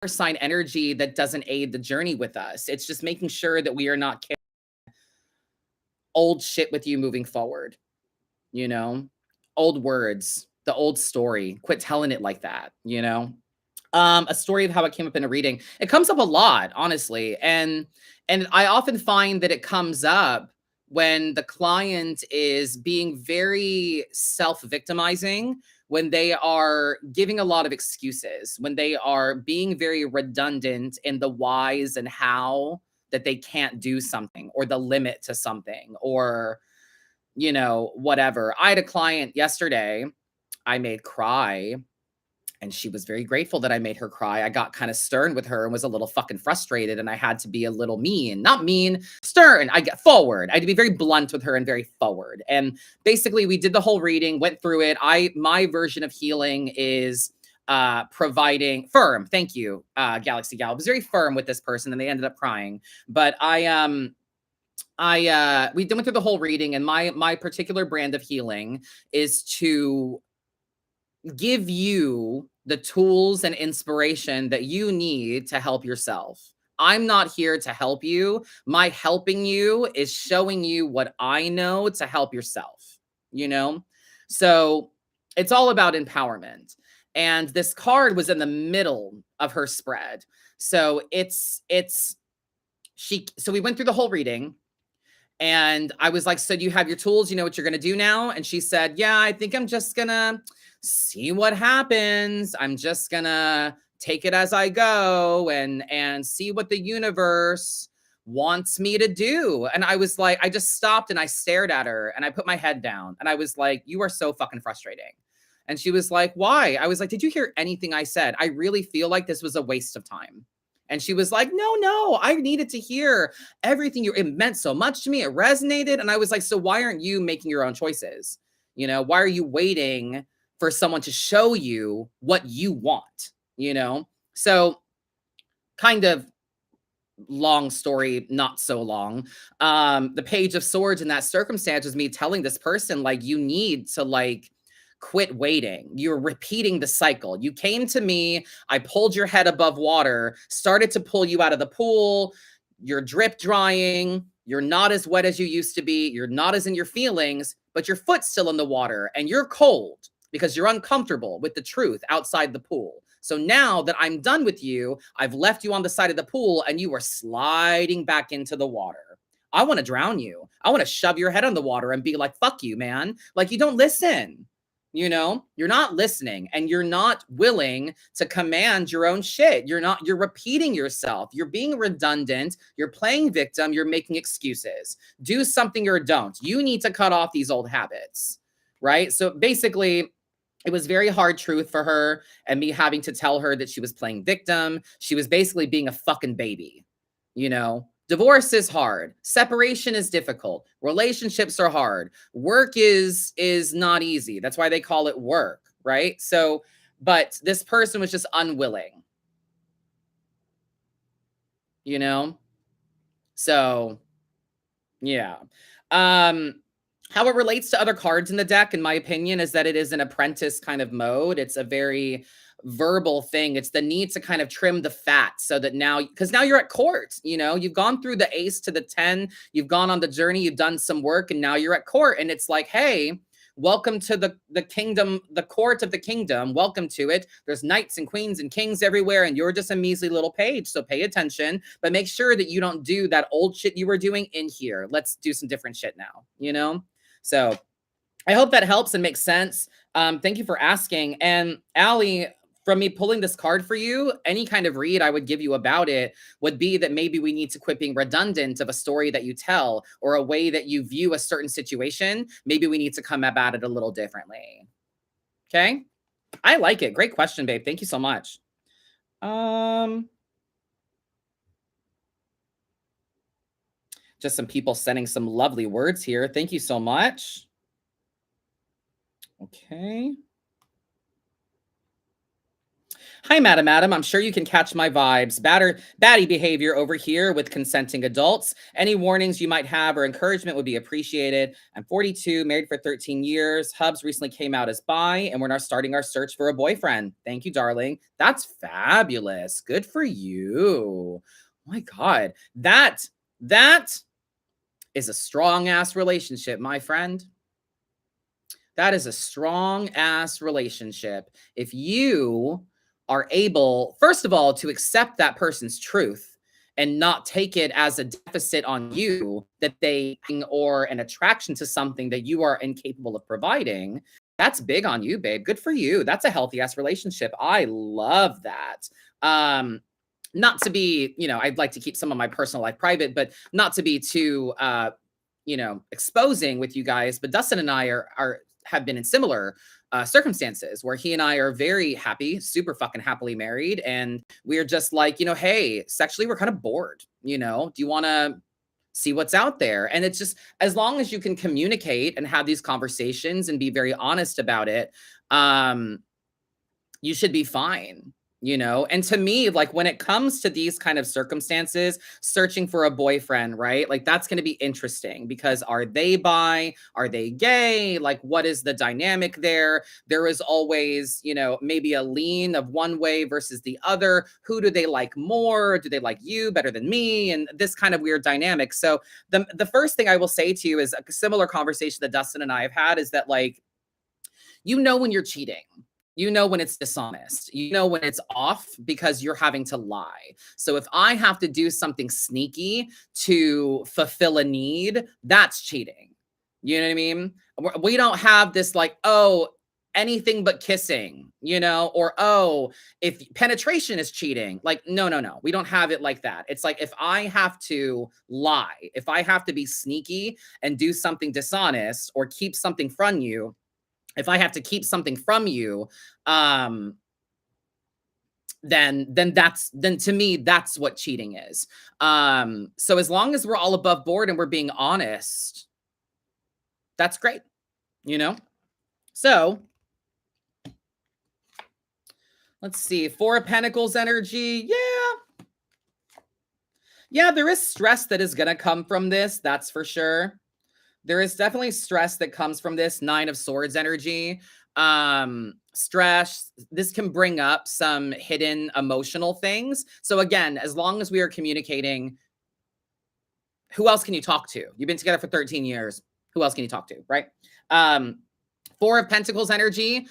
sign energy that doesn't aid the journey with us. It's just making sure that we are not carrying old shit with you moving forward, you know? Old words, the old story. Quit telling it like that, you know? A story of how it came up in a reading. It comes up a lot, honestly. And I often find that it comes up when the client is being very self-victimizing, when they are giving a lot of excuses, when they are being very redundant in the whys and how that they can't do something, or the limit to something, or, you know, whatever. I had a client yesterday I made cry, and she was very grateful that I made her cry. I got kind of stern with her and was a little fucking frustrated, and I had to be a little mean. Not mean, stern. I get forward. I had to be very blunt with her and very forward. And basically, we did the whole reading, went through it. My version of healing is providing firm. Thank you, Galaxy Gal. I was very firm with this person, and they ended up crying. But we went through the whole reading, and my particular brand of healing is to give you the tools and inspiration that you need to help yourself. I'm not here to help you. My helping you is showing you what I know to help yourself, you know? So it's all about empowerment. And this card was in the middle of her spread. So so we went through the whole reading. And I was like, so do you have your tools? You know what you're going to do now? And she said, yeah, I think I'm just going to see what happens. I'm just going to take it as I go and see what the universe wants me to do. And I was like, I just stopped and I stared at her and I put my head down and I was like, you are so fucking frustrating. And she was like, why? I was like, did you hear anything I said? I really feel like this was a waste of time. And she was like, no, I needed to hear everything. It meant so much to me. It resonated. And I was like, so why aren't you making your own choices? You know, why are you waiting for someone to show you what you want? You know, so kind of long story, not so long. The Page of Swords in that circumstance was me telling this person, like, you need to quit waiting. You're repeating the cycle. You came to me, I pulled your head above water, started to pull you out of the pool. You're drip drying. You're not as wet as you used to be. You're not as in your feelings, but your foot's still in the water and you're cold because you're uncomfortable with the truth outside the pool. So now that I'm done with you, I've left you on the side of the pool and you are sliding back into the water. I want to drown you. I want to shove your head on the water and be like, fuck you, man. Like, you don't listen. You're not listening and you're not willing to command your own shit. You're repeating yourself. You're being redundant. You're playing victim. You're making excuses. Do something or don't. You need to cut off these old habits, right? So basically, it was very hard truth for her and me having to tell her that she was playing victim. She was basically being a fucking baby, you know? Divorce is hard. Separation is difficult. Relationships are hard. Work is not easy. That's why they call it work, right? So, but this person was just unwilling, you know? So, yeah. Um, how it relates to other cards in the deck, in my opinion, is that it is an apprentice kind of mode. It's a very verbal thing. It's the need to kind of trim the fat so that now, because now you're at court, you've gone through the ace to the 10, you've gone on the journey, you've done some work, and now you're at court. And it's like, hey, welcome to the kingdom, the court of the kingdom. Welcome to it. There's knights and queens and kings everywhere, and you're just a measly little page. So pay attention, but make sure that you don't do that old shit you were doing in here. Let's do some different shit now. So I hope that helps and makes sense. Thank you for asking. And Allie, from me pulling this card for you, any kind of read I would give you about it would be that maybe we need to quit being redundant of a story that you tell or a way that you view a certain situation. Maybe we need to come about it a little differently. Okay? I like it. Great question, babe. Thank you so much. Just some people sending some lovely words here. Thank you so much. Okay. Hi, Madam Adam. I'm sure you can catch my vibes. Batty behavior over here with consenting adults. Any warnings you might have or encouragement would be appreciated. I'm 42, married for 13 years. Hubs recently came out as bi, and we're now starting our search for a boyfriend. Thank you, darling. That's fabulous. Good for you. Oh my God. That is a strong ass relationship, my friend. That is a strong ass relationship. If you are able, first of all, to accept that person's truth and not take it as a deficit on you that they or an attraction to something that you are incapable of providing, that's big on you, babe. Good for you. That's a healthy ass relationship. I love that. Not to be, I'd like to keep some of my personal life private, but not to be too, exposing with you guys. But Dustin and I have been in similar circumstances where he and I are very happy, super fucking happily married. And we're just like, hey, sexually, we're kind of bored. Do you want to see what's out there? And it's just, as long as you can communicate and have these conversations and be very honest about it, you should be fine. And to me, like when it comes to these kind of circumstances, searching for a boyfriend, right? Like that's going to be interesting because are they bi? Are they gay? Like what is the dynamic there? There is always, maybe a lean of one way versus the other. Who do they like more? Do they like you better than me? And this kind of weird dynamic. So the first thing I will say to you is a similar conversation that Dustin and I have had is that like, when you're cheating. When it's dishonest, when it's off because you're having to lie. So if I have to do something sneaky to fulfill a need, that's cheating. You know what I mean? We don't have this like, oh, anything but kissing, or, oh, if penetration is cheating, like, no. We don't have it like that. It's like, if I have to lie, if I have to be sneaky and do something dishonest or keep something from you, if I have to keep something from you, then to me, that's what cheating is. So as long as we're all above board and we're being honest, that's great, So let's see, Four of Pentacles energy. Yeah, there is stress that is going to come from this. That's for sure. There is definitely stress that comes from this Nine of Swords energy. Stress, this can bring up some hidden emotional things. So again, as long as we are communicating, who else can you talk to? You've been together for 13 years. Who else can you talk to, right? Four of Pentacles energy.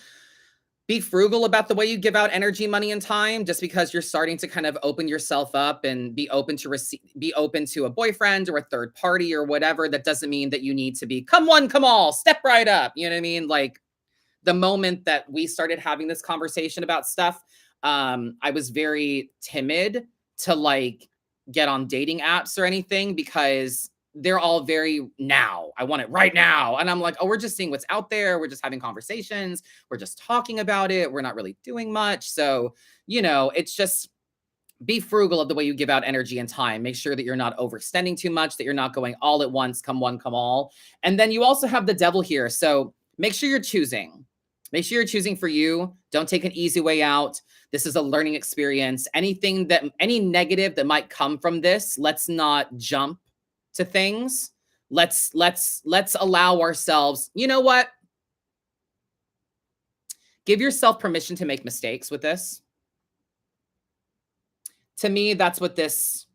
Be frugal about the way you give out energy, money, and time. Just because you're starting to kind of open yourself up and be open to a boyfriend or a third party or whatever, that doesn't mean that you need to be come one, come all, step right up. You know what I mean? Like the moment that we started having this conversation about stuff, I was very timid to like get on dating apps or anything because they're all very now. I want it right now. And I'm like, oh, we're just seeing what's out there. We're just having conversations. We're just talking about it. We're not really doing much. So, it's just be frugal of the way you give out energy and time. Make sure that you're not overextending too much, that you're not going all at once, come one, come all. And then you also have the devil here. So make sure you're choosing. Make sure you're choosing for you. Don't take an easy way out. This is a learning experience. Any negative that might come from this, let's not jump to things. Let's allow ourselves, you know what? Give yourself permission to make mistakes with this. To me, that's what this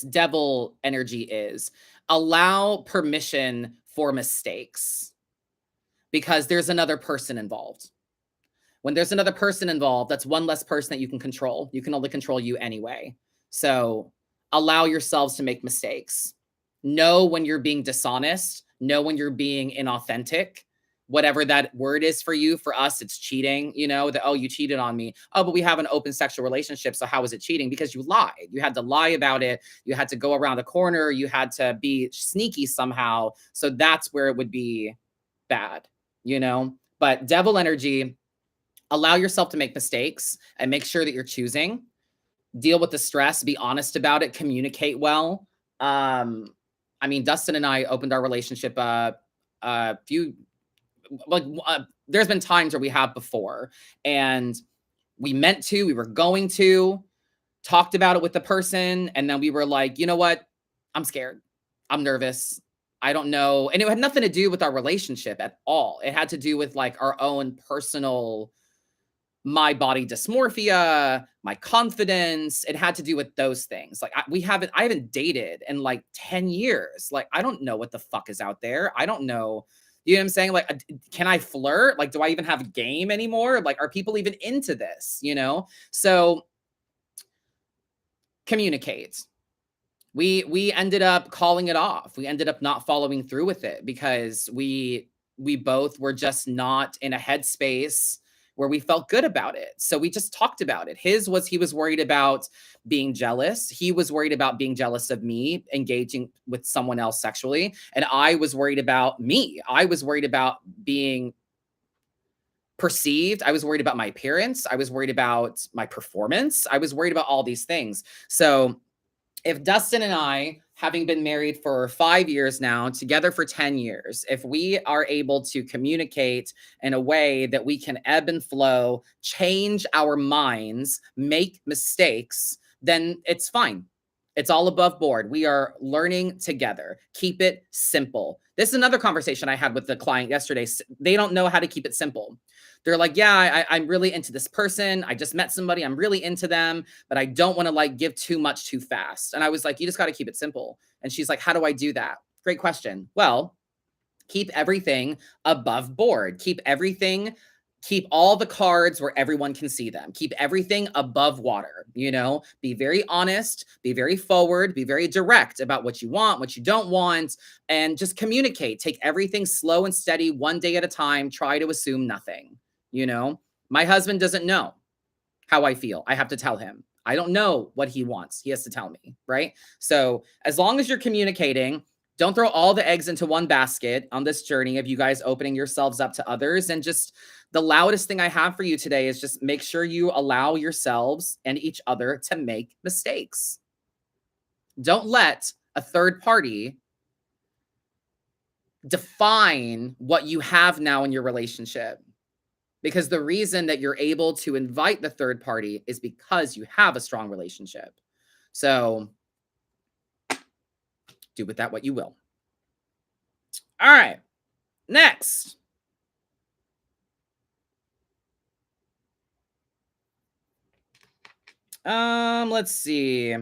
devil energy is. Allow permission for mistakes because there's another person involved. When there's another person involved, that's one less person that you can control. You can only control you anyway. So allow yourselves to make mistakes. Know when you're being dishonest. Know when you're being inauthentic. Whatever that word is for you. For us, it's cheating. Oh, you cheated on me. Oh, but we have an open sexual relationship. So how is it cheating? Because you lied. You had to lie about it. You had to go around a corner. You had to be sneaky somehow. So that's where it would be bad, But devil energy, allow yourself to make mistakes and make sure that you're choosing. Deal with the stress. Be honest about it. Communicate well. Dustin and I opened our relationship a few there's been times where we have before and we were going to, talked about it with the person. And then we were like, you know what? I'm scared. I'm nervous. I don't know. And it had nothing to do with our relationship at all. It had to do with like our own personal, my body dysmorphia, my confidence. It had to do with those things. Like I haven't dated in like 10 years. Like, I don't know what the fuck is out there. I don't know. You know what I'm saying? Like, can I flirt? Like, do I even have a game anymore? Like, are people even into this? So communicate. We ended up calling it off. We ended up not following through with it because we both were just not in a headspace where we felt good about it. So we just talked about it. He was worried about being jealous. He was worried about being jealous of me engaging with someone else sexually. And I was worried about me. I was worried about being perceived. I was worried about my appearance. I was worried about my performance. I was worried about all these things. So if Dustin and I, having been married for 5 years now, together for 10 years, if we are able to communicate in a way that we can ebb and flow, change our minds, make mistakes, then it's fine. It's all above board. We are learning together. Keep it simple. This is another conversation I had with the client yesterday. They don't know how to keep it simple. They're like, yeah, I'm really into this person. I just met somebody. I'm really into them, but I don't want to like give too much too fast. And I was like, you just got to keep it simple. And she's like, how do I do that? Great question. Well, keep everything above board. Keep all the cards where everyone can see them. Keep everything above water, be very honest, be very forward, be very direct about what you want, what you don't want, and just communicate. Take everything slow and steady, one day at a time. Try to assume nothing. My husband doesn't know how I feel. I have to tell him. I don't know what he wants. He has to tell me, right? So as long as you're communicating, don't throw all the eggs into one basket on this journey of you guys opening yourselves up to others. And just the loudest thing I have for you today is just make sure you allow yourselves and each other to make mistakes. Don't let a third party define what you have now in your relationship. Because the reason that you're able to invite the third party is because you have a strong relationship. So do with that what you will. All right. Next. Let's see.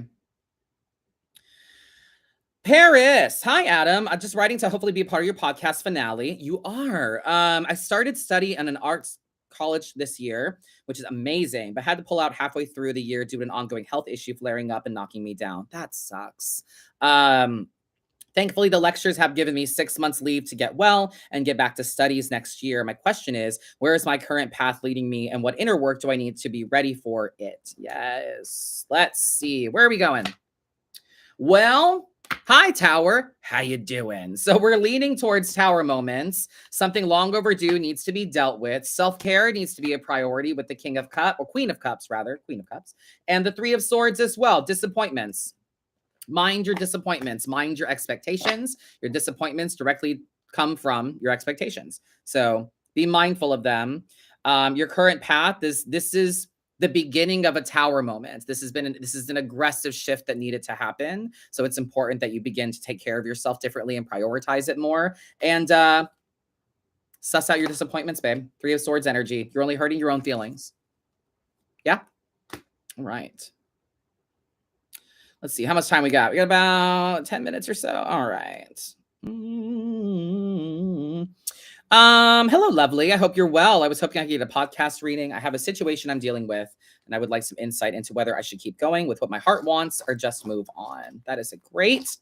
Paris. Hi, Adam. I'm just writing to hopefully be a part of your podcast finale. You are. I started study in an arts college this year, which is amazing, but had to pull out halfway through the year due to an ongoing health issue flaring up and knocking me down. That sucks. Thank Thankfully, the lectures have given me 6 months leave to get well and get back to studies next year. My question is, where is my current path leading me and what inner work do I need to be ready for it? Yes. Let's see. Where are we going? Well, hi Tower. How you doing? So we're leaning towards Tower moments. Something long overdue needs to be dealt with. Self-care needs to be a priority with the King of Cups, or Queen of Cups rather, Queen of Cups, and the Three of Swords as well. Disappointments. Mind your disappointments, mind your expectations. Your disappointments directly come from your expectations. So be mindful of them. Your current path is this is the beginning of a Tower moment. This is an aggressive shift that needed to happen. So it's important that you begin to take care of yourself differently and prioritize it more. And suss out your disappointments, babe. Three of Swords energy. You're only hurting your own feelings. Yeah. All right. Let's see how much time we got. We got about 10 minutes or so. All right. Hello, lovely. I hope you're well. I was hoping I could get a podcast reading. I have a situation I'm dealing with, and I would like some insight into whether I should keep going with what my heart wants or just move on. That is a great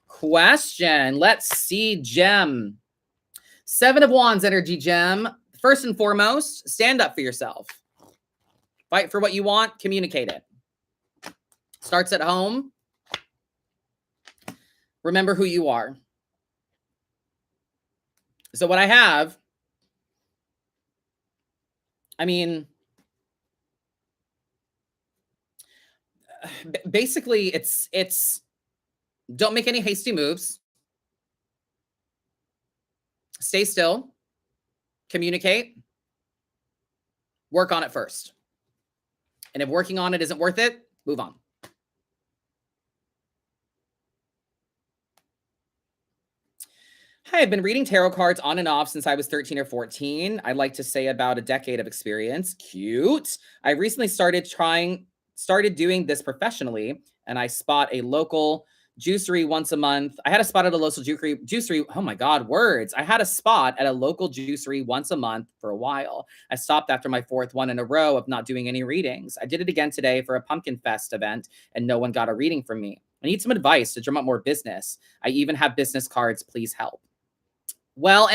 question. Let's see, Gem. 7 of Wands energy, Gem. First and foremost, stand up for yourself. Fight for what you want. Communicate it. Starts at home. Remember who you are. So what I have, I mean, basically it's don't make any hasty moves. Stay still. Communicate. Work on it first. And if working on it isn't worth it, move on. Hi, I've been reading tarot cards on and off since I was 13 or 14. I'd like to say about a decade of experience. Cute. I recently started doing this professionally, and I spot a local juicery once a month. I had a spot at a local juicery. Oh my God, words. I had a spot at a local juicery once a month for a while. I stopped after my 4th one in a row of not doing any readings. I did it again today for a Pumpkin Fest event, and no one got a reading from me. I need some advice to drum up more business. I even have business cards. Please help. Well,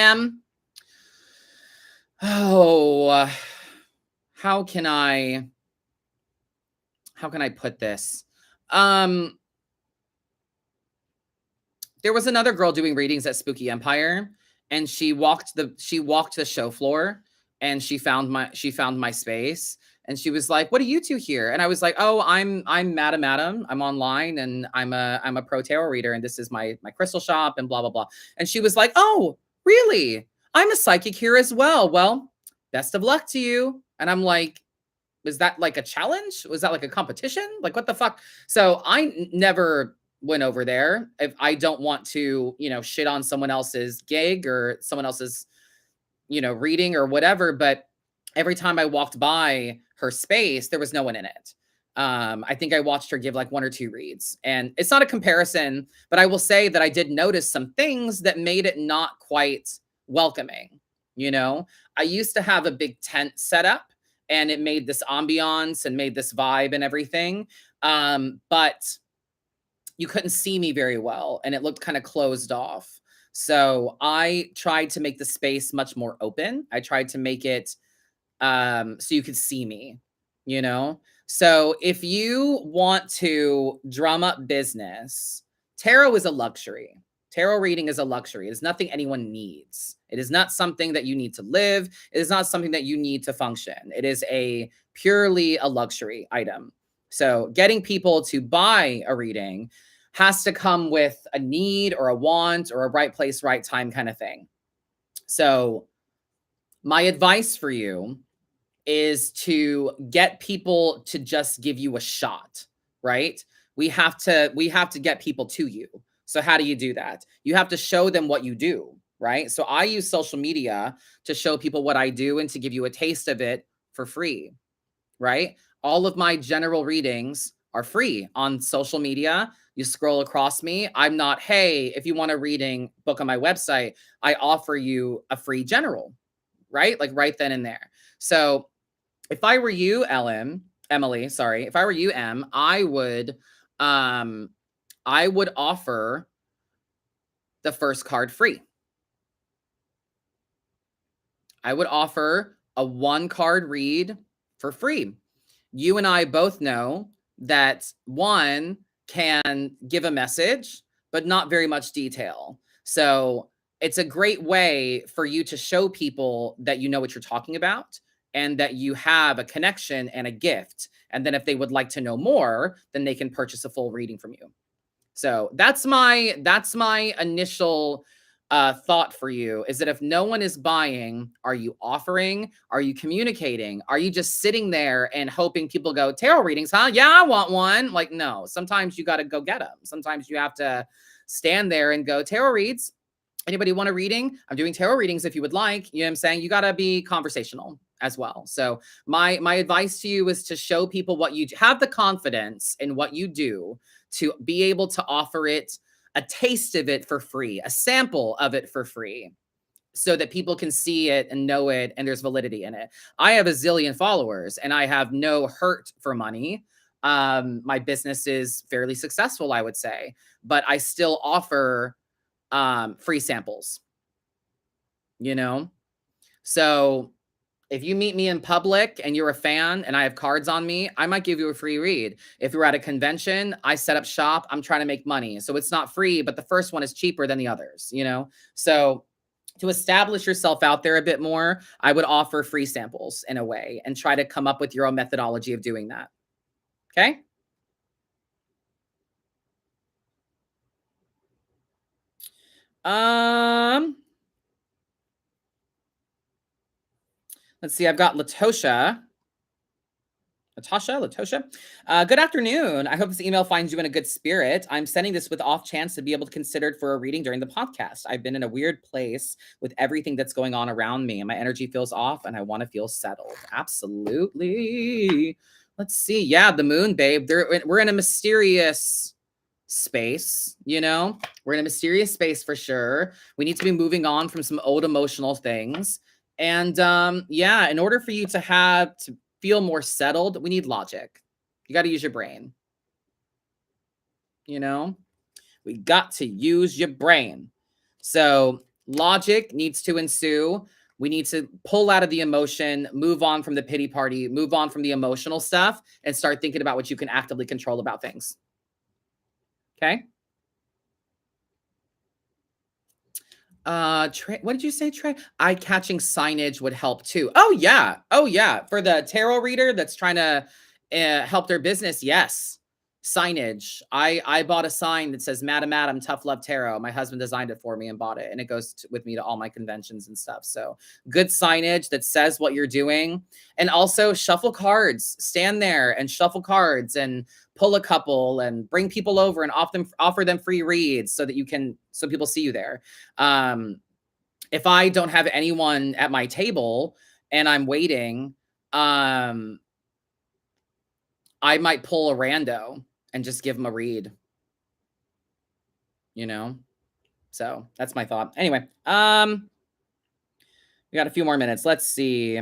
how can I put this? There was another girl doing readings at Spooky Empire, and she walked the show floor, and she found my space, and she was like, "What do you two here?" And I was like, "Oh, I'm Madam. I'm online, and I'm a pro tarot reader, and this is my crystal shop, and blah blah blah." And she was like, "Oh, really? I'm a psychic here as well. Well, best of luck to you." And I'm like, was that like a challenge? Was that like a competition? Like, what the fuck? So I never went over there if I don't want to, shit on someone else's gig or someone else's, reading or whatever. But every time I walked by her space, there was no one in it. I think I watched her give like 1 or 2 reads, and it's not a comparison, but I will say that I did notice some things that made it not quite welcoming. I used to have a big tent set up, and it made this ambiance and made this vibe and everything. But you couldn't see me very well, and it looked kind of closed off. So I tried to make the space much more open. I tried to make it so you could see me, So if you want to drum up business, tarot is a luxury. Tarot reading is a luxury. It is nothing anyone needs. It is not something that you need to live. It is not something that you need to function. It is purely a luxury item. So getting people to buy a reading has to come with a need or a want or a right place, right time kind of thing. So my advice for you is to get people to just give you a shot, right? We have to get people to you. So how do you do that? You have to show them what you do, right? So I use social media to show people what I do and to give you a taste of it for free, right? All of my general readings are free on social media. You scroll across me. I'm not, hey, if you want a reading, book on my website. I offer you a free general, right? Like right then and there. So if I were you, Emily, sorry, if I were you, I would offer the first card free. I would offer a 1-card read for free. You and I both know that one can give a message, but not very much detail. So it's a great way for you to show people that you know what you're talking about and that you have a connection and a gift. And then if they would like to know more, then they can purchase a full reading from you. So that's my initial thought for you, is that if no one is buying, are you offering? Are you communicating? Are you just sitting there and hoping people go, tarot readings, huh? Yeah, I want one. Like, no, sometimes you got to go get them. Sometimes you have to stand there and go, tarot reads. Anybody want a reading? I'm doing tarot readings if you would like. You know what I'm saying? You got to be conversational as well. So my advice to you is to show people what you do. Have the confidence in what you do to be able to offer it, a taste of it for free, a sample of it for free, so that people can see it and know it and there's validity in it. I have a zillion followers and I have no hurt for money. My business is fairly successful, I would say, but I still offer free samples, you know? So if you meet me in public and you're a fan and I have cards on me, I might give you a free read. If you're at a convention, I set up shop, I'm trying to make money. So it's not free, but the first one is cheaper than the others, you know? So to establish yourself out there a bit more, I would offer free samples in a way and try to come up with your own methodology of doing that. Okay? Let's see. I've got Latosha. Good afternoon. I hope this email finds you in a good spirit. I'm sending this with off chance to be able to consider it for a reading during the podcast. I've been in a weird place with everything that's going on around me, and my energy feels off, and I want to feel settled. Absolutely. Let's see. Yeah, the moon, babe. We're in a mysterious space, you know? We're in a mysterious space for sure. We need to be moving on from some old emotional things. And yeah, in order for you to feel more settled, we need logic. You got to use your brain. You know, we got to use your brain. So logic needs to ensue. We need to pull out of the emotion, move on from the pity party, move on from the emotional stuff, and start thinking about what you can actively control about things. Okay. What did you say, Trey? Eye-catching signage would help too. Oh yeah. For the tarot reader that's trying to help their business, yes. Signage. I bought a sign that says Madam Tough Love Tarot. My husband designed it for me and bought it, and it goes with me to all my conventions and stuff. So good signage that says what you're doing. And also shuffle cards. Stand there and shuffle cards and pull a couple and bring people over and offer them free reads so people see you there. If I don't have anyone at my table and I'm waiting, I might pull a rando and just give them a read, you know? So that's my thought. Anyway, we got a few more minutes. Let's see.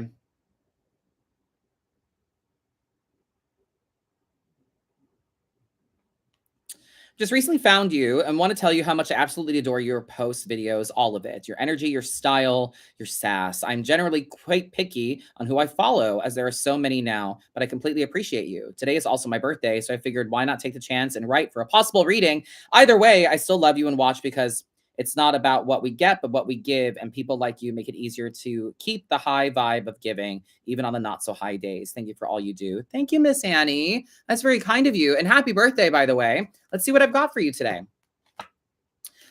Just recently found you and want to tell you how much I absolutely adore your posts, videos, all of it. Your energy, your style, your sass. I'm generally quite picky on who I follow, as there are so many now, but I completely appreciate you. Today is also my birthday, so I figured why not take the chance and write for a possible reading. Either way, I still love you and watch because it's not about what we get, but what we give. And people like you make it easier to keep the high vibe of giving, even on the not so high days. Thank you for all you do. Thank you, Miss Annie. That's very kind of you. And happy birthday, by the way. Let's see what I've got for you today.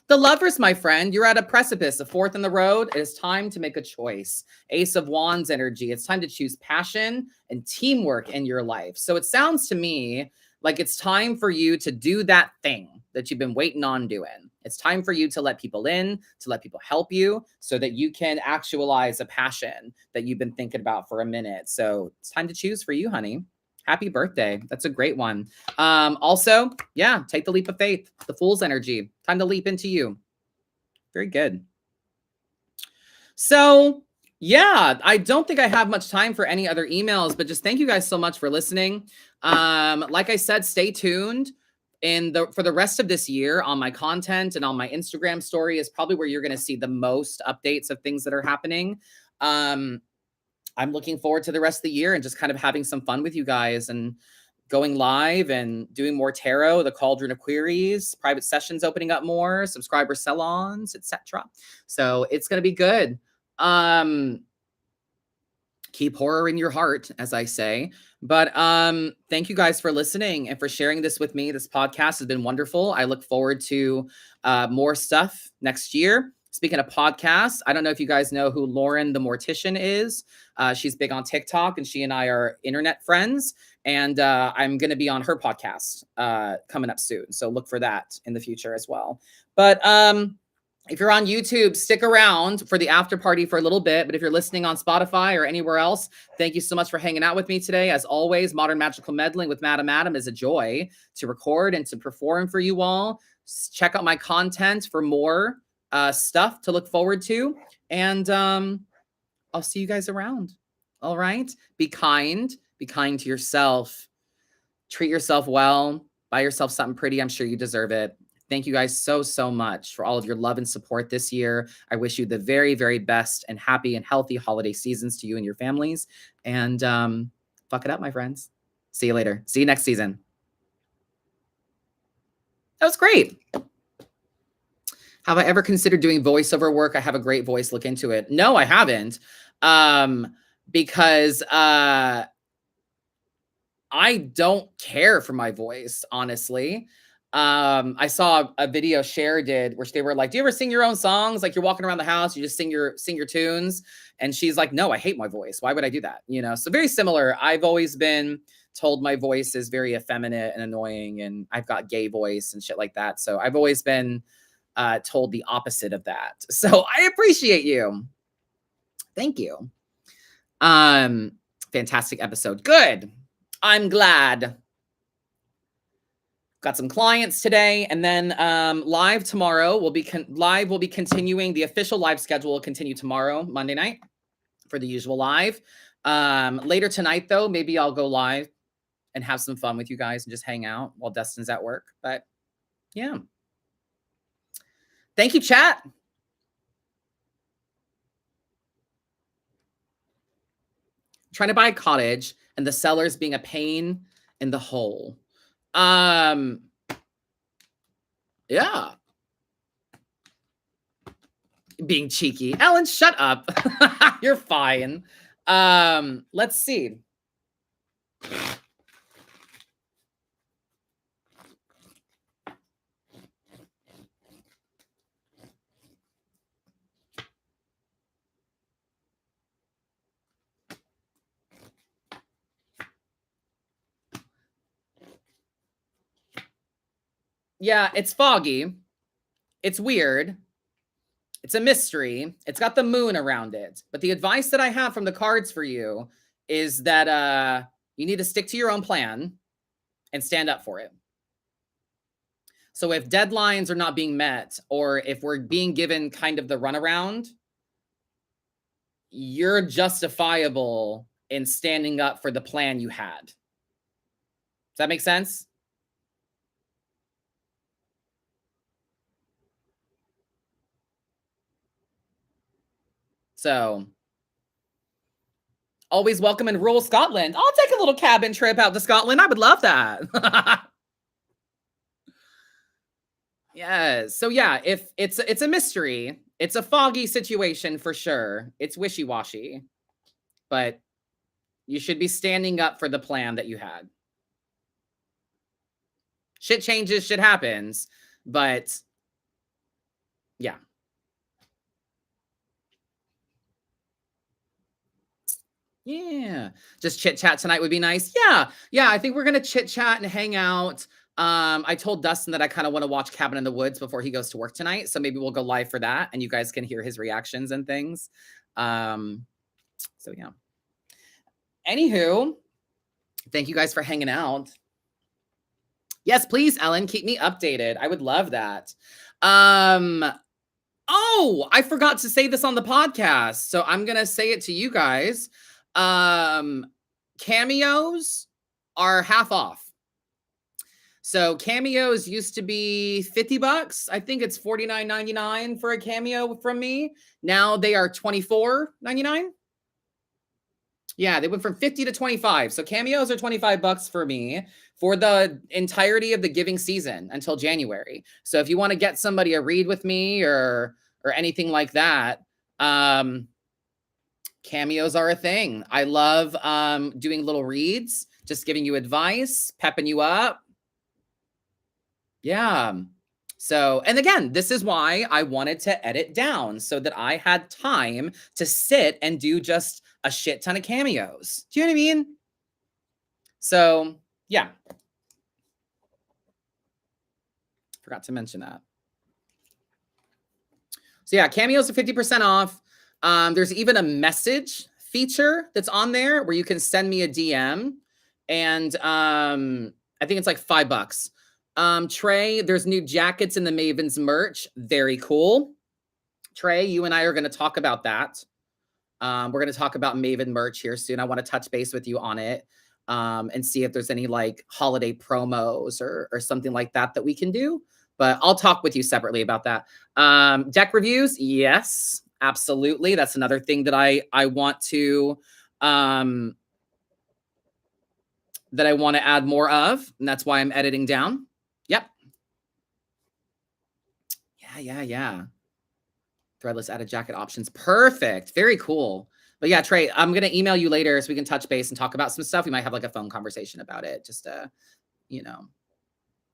The Lovers, my friend, you're at a precipice, a fork in the road. It is time to make a choice. Ace of Wands energy. It's time to choose passion and teamwork in your life. So it sounds to me like it's time for you to do that thing that you've been waiting on doing. It's time for you to let people in, to let people help you so that you can actualize a passion that you've been thinking about for a minute. So it's time to choose for you, honey. Happy birthday. That's a great one. Also, yeah, take the leap of faith, the Fool's energy. Time to leap into you. Very good. So yeah, I don't think I have much time for any other emails, but just thank you guys so much for listening. Like I said, stay tuned. for the rest of this year on my content and on my Instagram story is probably where you're going to see the most updates of things that are happening. I'm looking forward to the rest of the year and just kind of having some fun with you guys and going live and doing more tarot, the Cauldron of Queries, private sessions opening up more, subscriber salons, etc. So it's going to be good. Keep horror in your heart, as I say. But thank you guys for listening and for sharing this with me. This podcast has been wonderful. I look forward to more stuff next year. Speaking of podcasts, I don't know if you guys know who Lauren the Mortician is. She's big on TikTok, and she and I are internet friends. And I'm going to be on her podcast coming up soon. So look for that in the future as well. But if you're on YouTube, stick around for the after party for a little bit. But if you're listening on Spotify or anywhere else, thank you so much for hanging out with me today. As always, Modern Magical Meddling with Madam Adam is a joy to record and to perform for you all. Check out my content for more stuff to look forward to. And I'll see you guys around. All right? Be kind. Be kind to yourself. Treat yourself well. Buy yourself something pretty. I'm sure you deserve it. Thank you guys so, so much for all of your love and support this year. I wish you the very, very best and happy and healthy holiday seasons to you and your families. And fuck it up, my friends. See you later. See you next season. That was great. Have I ever considered doing voiceover work? I have a great voice. Look into it. No, I haven't. Because I don't care for my voice, honestly. I saw a video Cher did where they were like, do you ever sing your own songs? Like you're walking around the house, you just sing your tunes. And she's like, no, I hate my voice. Why would I do that? You know, so very similar. I've always been told my voice is very effeminate and annoying, and I've got gay voice and shit like that. So I've always been told the opposite of that. So I appreciate you. Thank you. Fantastic episode. Good. I'm glad. Got some clients today, and then live tomorrow will be continuing. The official live schedule will continue tomorrow, Monday night, for the usual live. Later tonight, though, maybe I'll go live and have some fun with you guys and just hang out while Dustin's at work. But yeah, thank you, chat. Trying to buy a cottage, and the seller's being a pain in the hole. Yeah. Being cheeky. Ellen, shut up. You're fine. Let's see. Yeah, it's foggy. It's weird. It's a mystery. It's got the moon around it. But the advice that I have from the cards for you is that you need to stick to your own plan and stand up for it. So if deadlines are not being met, or if we're being given kind of the runaround, you're justifiable in standing up for the plan you had. Does that make sense? So, always welcome in rural Scotland. I'll take a little cabin trip out to Scotland. I would love that. Yes. So yeah, if it's a mystery, it's a foggy situation for sure. It's wishy-washy, but you should be standing up for the plan that you had. Shit changes, shit happens, but yeah. Yeah. Just chit chat tonight would be nice. Yeah. Yeah. I think we're going to chit chat and hang out. I told Dustin that I kind of want to watch Cabin in the Woods before he goes to work tonight. So maybe we'll go live for that and you guys can hear his reactions and things. So yeah. Anywho, thank you guys for hanging out. Yes, please, Ellen, keep me updated. I would love that. Oh, I forgot to say this on the podcast. So I'm going to say it to you guys. Cameos are half off. So cameos used to be $50. I think it's $49.99 for a cameo from me. Now they are $24.99. Yeah, they went from 50 to 25. So cameos are $25 for me for the entirety of the giving season until January. So if you want to get somebody a read with me or anything like that, cameos are a thing. I love doing little reads, just giving you advice, pepping you up. Yeah. So, and again, this is why I wanted to edit down so that I had time to sit and do just a shit ton of cameos. Do you know what I mean? So, yeah. Forgot to mention that. So, yeah, cameos are 50% off. There's even a message feature that's on there where you can send me a DM. And I think it's like $5. Trey, there's new jackets in the Mavens merch. Very cool. Trey, you and I are going to talk about that. We're going to talk about Maven merch here soon. I want to touch base with you on it and see if there's any like holiday promos or something like that that we can do. But I'll talk with you separately about that. Deck reviews, yes, absolutely. That's another thing that I want to add more of, and that's why I'm editing down. Yep. Yeah. Threadless added jacket options. Perfect. Very cool. But yeah, Trey, I'm going to email you later so we can touch base and talk about some stuff. We might have like a phone conversation about it. Just to,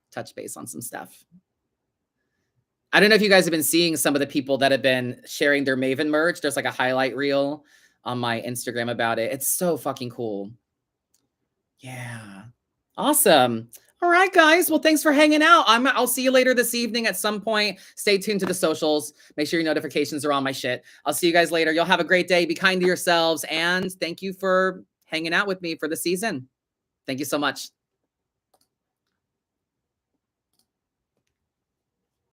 touch base on some stuff. I don't know if you guys have been seeing some of the people that have been sharing their Maven merch. There's like a highlight reel on my Instagram about it. It's so fucking cool. Yeah. Awesome. All right, guys. Well, thanks for hanging out. I'll see you later this evening at some point. Stay tuned to the socials. Make sure your notifications are on my shit. I'll see you guys later. You'll have a great day. Be kind to yourselves. And thank you for hanging out with me for the season. Thank you so much.